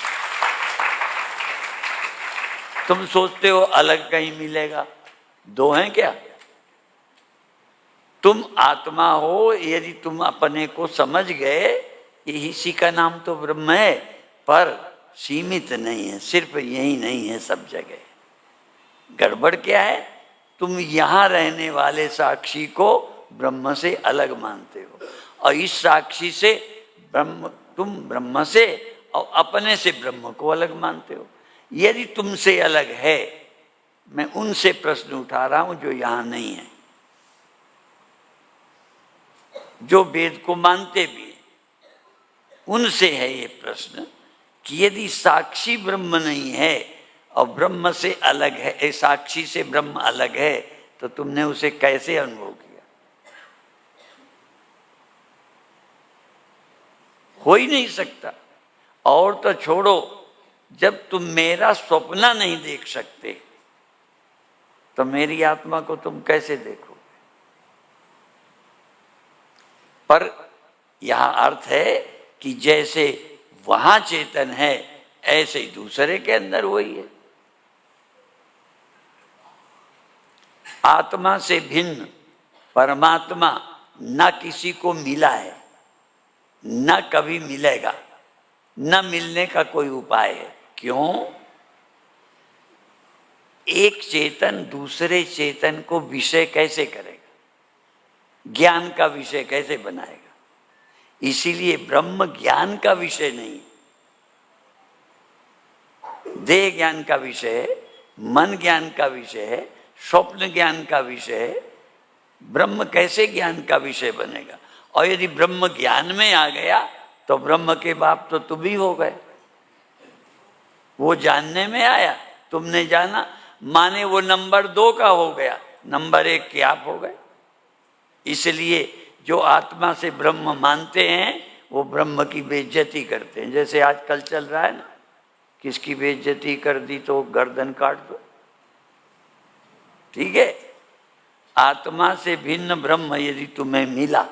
तुम सोचते हो अलग कहीं मिलेगा, दो हैं क्या? तुम आत्मा हो, यदि तुम अपने को समझ गए इसी का नाम तो ब्रह्म है, पर सीमित नहीं है, सिर्फ यही नहीं है, सब जगह। गड़बड़ क्या है? तुम यहां रहने वाले साक्षी को ब्रह्म से अलग मानते हो, और इस साक्षी से ब्रह्म, तुम ब्रह्म से और अपने से ब्रह्म को अलग मानते हो। यदि तुमसे अलग है, मैं उनसे प्रश्न उठा रहा हूं जो यहां नहीं है, जो वेद को मानते भी हैं, उनसे है ये प्रश्न कि यदि साक्षी ब्रह्म नहीं है और ब्रह्म से अलग है, साक्षी से ब्रह्म अलग है, तो तुमने उसे कैसे अनुभव किया? हो ही नहीं सकता। और तो छोड़ो, जब तुम मेरा स्वप्न नहीं देख सकते तो मेरी आत्मा को तुम कैसे देखोगे? पर यहां अर्थ है कि जैसे वहां चेतन है ऐसे ही दूसरे के अंदर वही है। आत्मा से भिन्न परमात्मा न किसी को मिला है, न कभी मिलेगा, न मिलने का कोई उपाय है। क्यों? एक चेतन दूसरे चेतन को विषय कैसे करेगा? ज्ञान का विषय कैसे बनाएगा? इसीलिए ब्रह्म ज्ञान का विषय नहीं, देह ज्ञान का विषय है, मन ज्ञान का विषय है, स्वप्न ज्ञान का विषय है। ब्रह्म कैसे ज्ञान का विषय बनेगा? और यदि ब्रह्म ज्ञान में आ गया तो ब्रह्म के बाप तो तुम ही हो गए। वो जानने में आया, तुमने जाना, माने वो नंबर 2 का हो गया, नंबर 1 के आप हो गए। इसलिए जो आत्मा से ब्रह्म मानते हैं वो ब्रह्म की बेइज्जती करते हैं। जैसे आजकल चल रहा है ना, किसकी बेइज्जती कर दी तो गर्दन काट दो। ठीक है? आत्मा से भिन्न ब्रह्म यदि तुम्हें मिला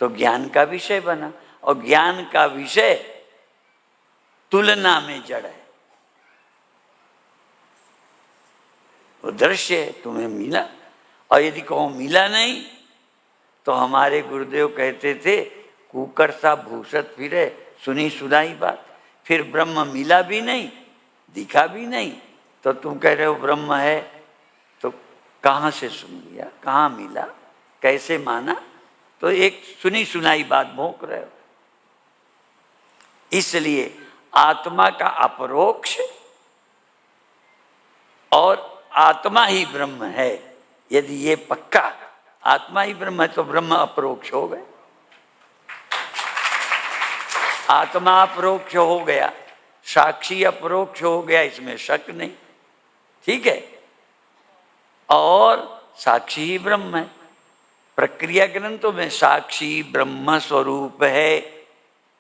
तो ज्ञान का विषय बना, और ज्ञान का विषय तुलना में जड़ है, वो दृश्य है, तुम्हें मिला। और यदि कहो मिला नहीं, तो हमारे गुरुदेव कहते थे कुकर सा भूषत फिरे, सुनी सुनाई बात। फिर ब्रह्म मिला भी नहीं, दिखा भी नहीं, तो तुम कह रहे हो ब्रह्म है, तो कहाँ से सुन लिया, कहाँ मिला, कैसे माना? तो एक सुनी सुनाई बात भोंक रहे हो। इसलिए आत्मा का अपरोक्ष और आत्मा ही ब्रह्म है, यदि ये पक्का आत्मा ही ब्रह्म है तो ब्रह्म अपरोक्ष हो गए। आत्मा अपरोक्ष हो गया, साक्षी अपरोक्ष हो गया, इसमें शक नहीं। ठीक है? और साक्षी ही ब्रह्म है। प्रक्रिया ग्रंथों में साक्षी ब्रह्म स्वरूप है,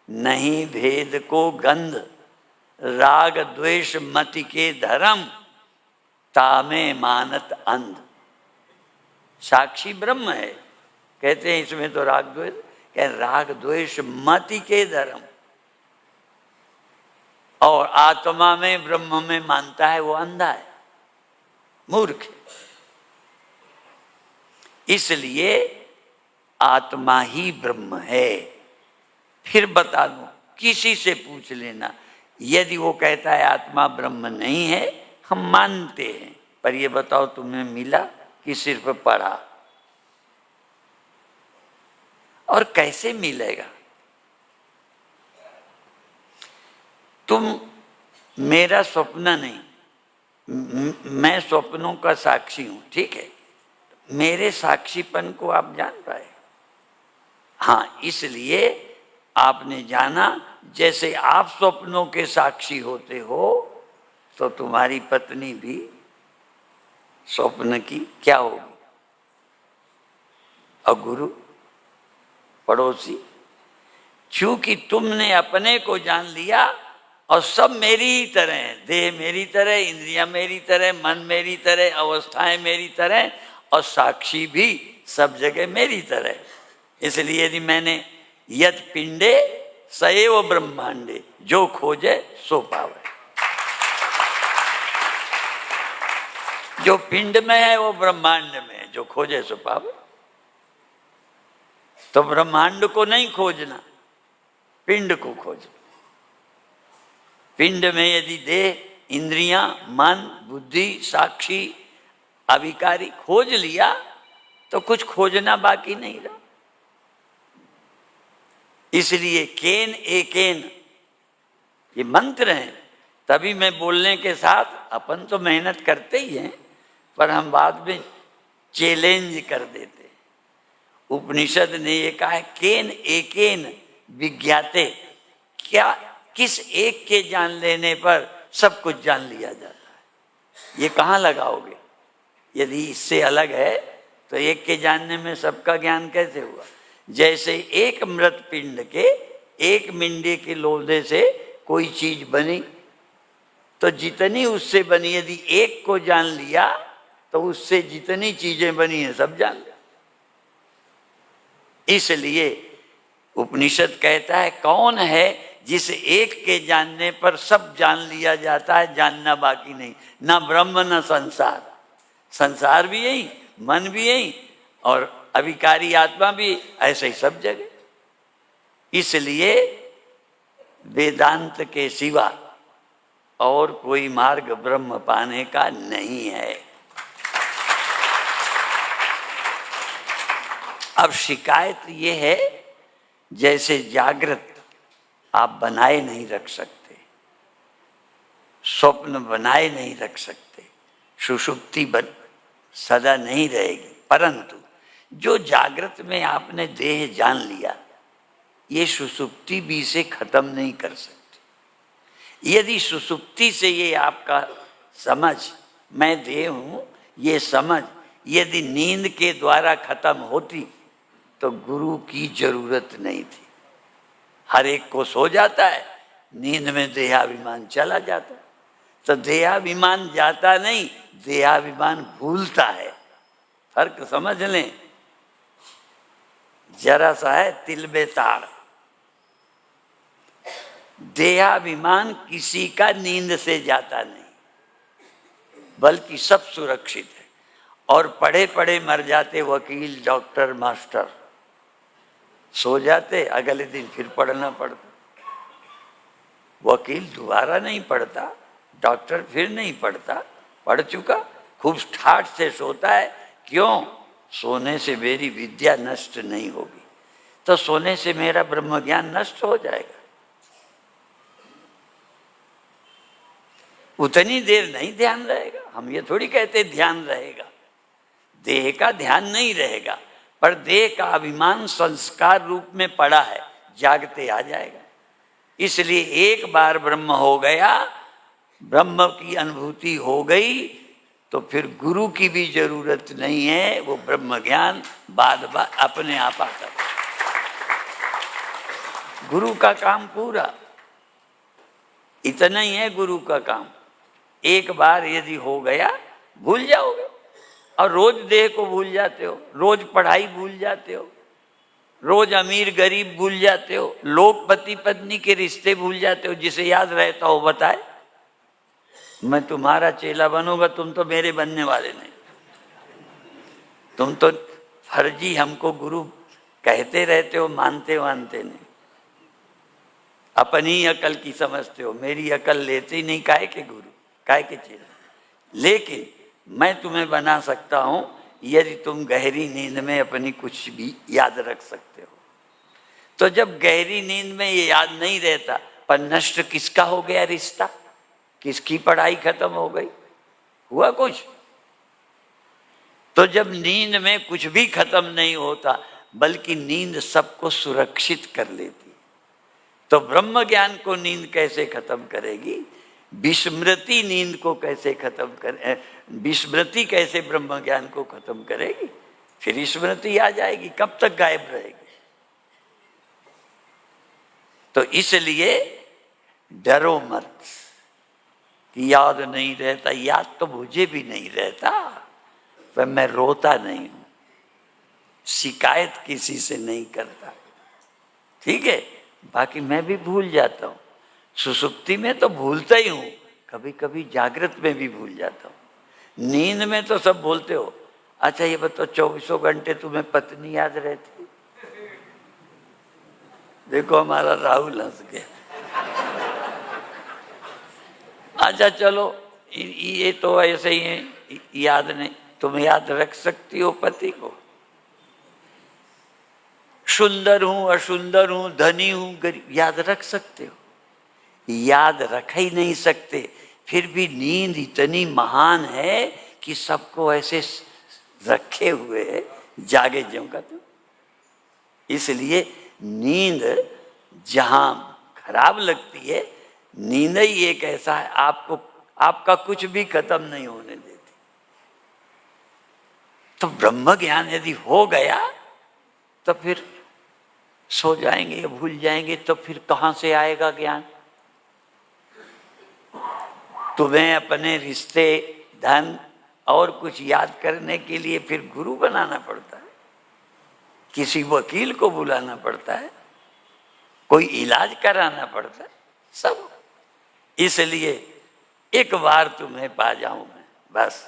नहीं भेद को गंध, राग द्वेष मति के धर्म, तामे मानत अंध। साक्षी ब्रह्म है, कहते हैं इसमें तो राग द्वेष, राग द्वेष मति के धर्म, और आत्मा में ब्रह्म में मानता है वो अंधा है, मूर्ख है। इसलिए आत्मा ही ब्रह्म है। फिर बता दूं, किसी से पूछ लेना, यदि वो कहता है आत्मा ब्रह्म नहीं है, हम मानते हैं, पर ये बताओ तुम्हें मिला कि सिर्फ पढ़ा? और कैसे मिलेगा? तुम मेरा स्वप्न नहीं, मैं स्वप्नों का साक्षी हूं, ठीक है। मेरे साक्षीपन को आप जान पाए? हाँ, इसलिए आपने जाना जैसे आप स्वप्नों के साक्षी होते हो तो तुम्हारी पत्नी भी स्वप्न की क्या होगी। और गुरु पड़ोसी, चूंकि तुमने अपने को जान लिया और सब मेरी ही तरह है, देह मेरी तरह, इंद्रियां मेरी तरह, मन मेरी तरह, अवस्थाएं मेरी तरह, और साक्षी भी सब जगह मेरी तरह। इसलिए यदि मैंने यत पिंडे सएव ब्रह्मांडे, जो खोजे सो पावे। जो पिंड में है वो ब्रह्मांड में है, जो खोजे सो पावे। तो ब्रह्मांड को नहीं खोजना, पिंड को खोजना। पिंड में यदि देह, इंद्रियां, मन, बुद्धि, साक्षी, अविकारी खोज लिया तो कुछ खोजना बाकी नहीं रहा। इसलिए केन एकेन ये मंत्र हैं। तभी मैं बोलने के साथ, अपन तो मेहनत करते ही हैं पर हम बाद में चैलेंज कर देते हैं। उपनिषद ने ये कहा है केन एकेन विज्ञाते, क्या किस एक के जान लेने पर सब कुछ जान लिया जाता है। ये कहाँ लगाओगे? यदि इससे अलग है तो एक के जानने में सबका ज्ञान कैसे हुआ? जैसे एक मृत पिंड के एक मिंडे के लोदे से कोई चीज बनी तो जितनी उससे बनी, यदि एक को जान लिया तो उससे जितनी चीजें बनी है सब जान लिया। इसलिए उपनिषद कहता है कौन है जिस एक के जानने पर सब जान लिया जाता है, जानना बाकी नहीं। ना ब्रह्म न संसार, संसार भी यही, मन भी यही, और अविकारी आत्मा भी ऐसे ही सब जगह। इसलिए वेदांत के सिवा और कोई मार्ग ब्रह्म पाने का नहीं है। अब शिकायत ये है, जैसे जागृत आप बनाए नहीं रख सकते, स्वप्न बनाए नहीं रख सकते, सुषुप्ति सदा नहीं रहेगी, परंतु जो जागृत में आपने देह जान लिया, ये सुषुप्ति भी इसे खत्म नहीं कर सकती। यदि सुषुप्ति से ये आपका समझ, मैं देह हूं, ये समझ यदि नींद के द्वारा खत्म होती तो गुरु की जरूरत नहीं थी। हर एक को सो जाता है, नींद में देहाभिमान चला जाता है। तो देहाभिमान जाता नहीं, देहाभिमान भूलता है। फर्क समझ लें, जरा सा है तिल बेताड़। देहाभिमान किसी का नींद से जाता नहीं, बल्कि सब सुरक्षित है। और पढ़े पढ़े मर जाते वकील, डॉक्टर, मास्टर, सो जाते, अगले दिन फिर पढ़ना पड़ता। वकील दोबारा नहीं पढ़ता, डॉक्टर फिर नहीं पढ़ता, पढ़ चुका, खूब ठाठ से सोता है। क्यों? सोने से मेरी विद्या नष्ट नहीं होगी, तो सोने से मेरा ब्रह्म ज्ञान नष्ट हो जाएगा। उतनी देर नहीं ध्यान रहेगा। हम ये थोड़ी कहते ध्यान रहेगा, देह का ध्यान नहीं रहेगा, पर देह का अभिमान संस्कार रूप में पड़ा है, जागते आ जाएगा। इसलिए एक बार ब्रह्म हो गया, ब्रह्म की अनुभूति हो गई, तो फिर गुरु की भी जरूरत नहीं है। वो ब्रह्म ज्ञान बाद अपने आप आता है। गुरु का काम पूरा इतना ही है। गुरु का काम एक बार यदि हो गया, भूल जाओगे। और रोज देह को भूल जाते हो, रोज पढ़ाई भूल जाते हो, रोज अमीर गरीब भूल जाते हो, लोग पति पत्नी के रिश्ते भूल जाते हो। जिसे याद रहता हो बताए, मैं तुम्हारा चेला बनूंगा, तुम तो मेरे बनने वाले नहीं। तुम तो फर्जी हमको गुरु कहते रहते हो, मानते वानते नहीं, अपनी अकल की समझते हो, मेरी अकल लेते ही नहीं। काहे के गुरु, काहे के चेला? लेकिन मैं तुम्हें बना सकता हूं यदि तुम गहरी नींद में अपनी कुछ भी याद रख सकते हो। तो जब गहरी नींद में ये याद नहीं रहता पर नष्ट किसका हो गया रिश्ता, किसकी पढ़ाई खत्म हो गई, हुआ कुछ? तो जब नींद में कुछ भी खत्म नहीं होता, बल्कि नींद सबको सुरक्षित कर लेती, तो ब्रह्म ज्ञान को नींद कैसे खत्म करेगी? विस्मृति नींद को कैसे खत्म करे, विस्मृति कैसे ब्रह्म ज्ञान को खत्म करेगी? फिर स्मृति आ जाएगी, कब तक गायब रहेगी? तो इसलिए डरो मत कि याद नहीं रहता। याद तो मुझे भी नहीं रहता, पर मैं रोता नहीं हूं, शिकायत किसी से नहीं करता, ठीक है? बाकी मैं भी भूल जाता हूं, सुसुप्ति में तो भूलता ही हूं, कभी कभी जागृत में भी भूल जाता हूं। नींद में तो सब बोलते हो, अच्छा ये बताओ 24 घंटे तुम्हें पत्नी याद रहती? देखो हमारा राहुल हंस गया। अच्छा चलो ये तो ऐसे ही है, याद नहीं। तुम याद रख सकती हो पति को? सुंदर हूं, असुंदर हूं, धनी हूं, गरीब, याद रख सकते हो? याद रख ही नहीं सकते। फिर भी नींद इतनी महान है कि सबको ऐसे रखे हुए है, जागे ज्यों का तुम। इसलिए नींद जहां खराब लगती है, नींद ही एक ऐसा है, आपको आपका कुछ भी खत्म नहीं होने देती। तो ब्रह्म ज्ञान यदि हो गया तो फिर सो जाएंगे, भूल जाएंगे, तो फिर कहां से आएगा ज्ञान? तुम्हें अपने रिश्ते, धन और कुछ याद करने के लिए फिर गुरु बनाना पड़ता है, किसी वकील को बुलाना पड़ता है, कोई इलाज कराना पड़ता है, सब। इसलिए एक बार तुम्हें पा जाऊं मैं, बस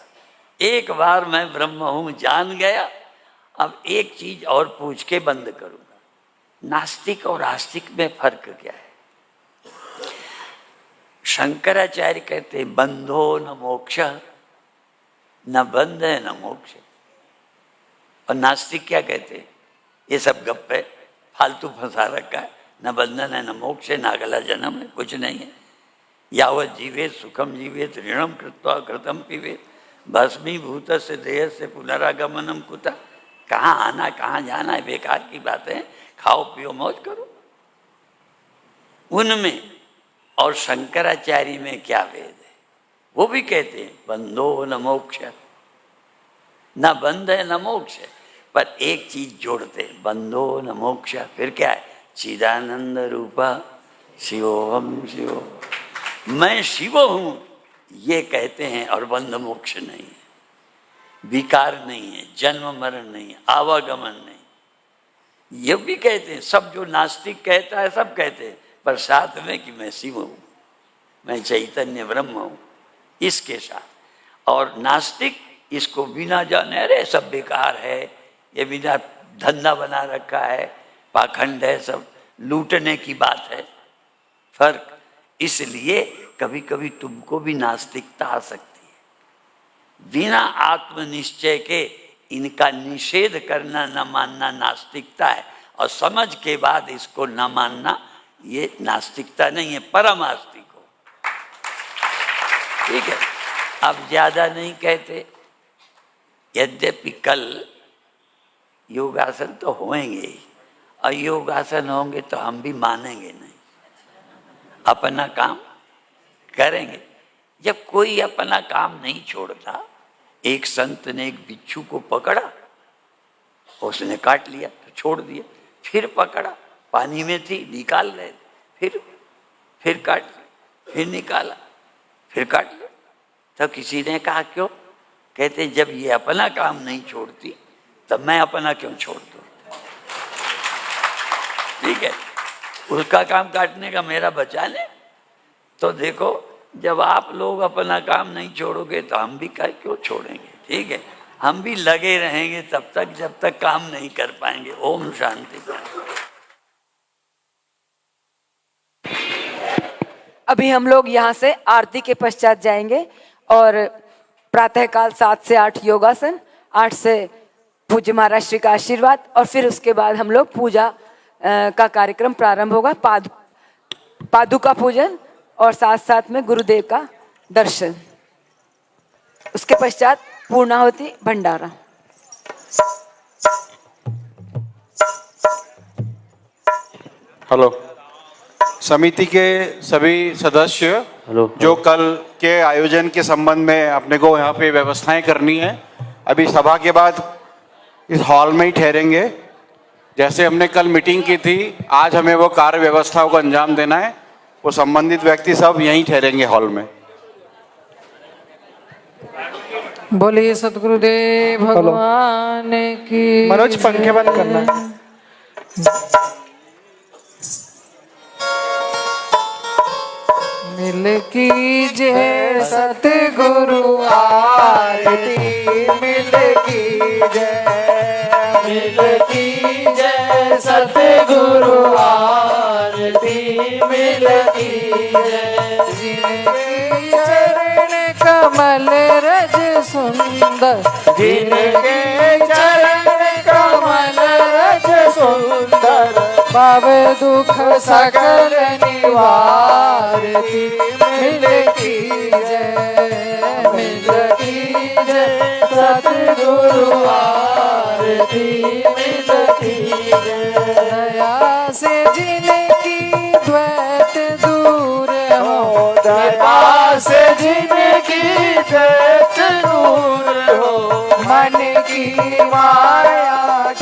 एक बार मैं ब्रह्म हूं जान गया। अब एक चीज और पूछ के बंद करूंगा, नास्तिक और आस्तिक में फर्क क्या है? शंकराचार्य कहते हैं बंधो न मोक्ष, न बंध है न मोक्ष। और नास्तिक क्या कहते हैं? ये सब गप है, फालतू फंसा रखा है, न बंधन है न मोक्ष है, न अगला जन्म है, कुछ नहीं है। यावत जीवे सुखम जीवे ऋणम कृत्वा कृतम पीवे भस्मीभूत से देह से पुनरागमनम कुता। कहाँ आना कहाँ जाना है, बेकार की बातें, खाओ पियो मौज करो। उनमें और शंकराचार्य में क्या भेद है? वो भी कहते हैं बंधो न मोक्ष, न बंध है न मोक्ष है, पर एक चीज जोड़ते हैं, बंधो न मोक्ष। फिर क्या है? चिदानंद रूपा शिवोहम शिवो, मैं शिव हूं ये कहते हैं, और बंध मोक्ष नहीं है, विकार नहीं है, जन्म मरण नहीं है, आवागमन नहीं। ये भी कहते हैं, सब जो नास्तिक कहता है सब कहते हैं, पर साथ में कि मैं शिव हूं, मैं चैतन्य ब्रह्म हूं, इसके साथ। और नास्तिक इसको बिना जाने, अरे सब बेकार है, ये बिना धंधा बना रखा है, पाखंड है, सब लूटने की बात है, फर्क। इसलिए कभी कभी तुमको भी नास्तिकता आ सकती है। बिना आत्मनिश्चय के इनका निषेध करना, न मानना नास्तिकता है, और समझ के बाद इसको न मानना ये नास्तिकता नहीं है, परम आस्तिक हो। ठीक है, अब ज्यादा नहीं कहते। यद्यपि कल योगासन तो होंगे ही, और योगासन होंगे तो हम भी मानेंगे नहीं, अपना काम करेंगे। जब कोई अपना काम नहीं छोड़ता, एक संत ने एक बिच्छू को पकड़ा, उसने काट लिया तो छोड़ दिया, फिर पकड़ा, पानी में थी, निकाल रहे थे, फिर काट लिया, फिर निकाला, फिर काट लिया। तो किसी ने कहा क्यों? कहते जब ये अपना काम नहीं छोड़ती तब मैं अपना क्यों छोड़ दूं? ठीक है, उसका काम काटने का मेरा बचाने। तो देखो, जब आप लोग अपना काम नहीं छोड़ोगे तो हम भी क्यों छोड़ेंगे? ठीक है, हम भी लगे रहेंगे तब तक जब तक काम नहीं कर पाएंगे। ओम शांति। अभी हम लोग यहाँ से आरती के पश्चात जाएंगे, और प्रातःकाल 7 से 8 योगासन, 8 से पूज्य महाराज श्री का आशीर्वाद, और फिर उसके बाद हम लोग पूजा का कार्यक्रम प्रारंभ होगा। पादुका पूजन और साथ साथ में गुरुदेव का दर्शन। उसके पश्चात पूर्णाहुति भंडारा। हेलो, समिति के सभी सदस्य जो कल के आयोजन के संबंध में अपने को यहाँ पे व्यवस्थाएं करनी है, अभी सभा के बाद इस हॉल में ही ठहरेंगे। जैसे हमने कल मीटिंग की थी, आज हमें वो कार्य व्यवस्थाओं को अंजाम देना है। वो संबंधित व्यक्ति सब यहीं ठहरेंगे हॉल में। बोलिए सतगुरुदेव भगवान की। मनोज पंखे बंद करना। मिल की जय सतगुरु आरती, मिल की जय, मिल की जय सतगुरु आरती, मिल की जय। जिनके चरण कमल रज सुंदर, जिनके चरण कमल रज सुंदर, पाव दुख सकल निवारती, मिल की जय, मिल की जय सतगुरु आरती, मिल की जय। दया से जिनकी द्वैत दूर हो, दया से जिनकी द्वैत दूर हो, मन की माया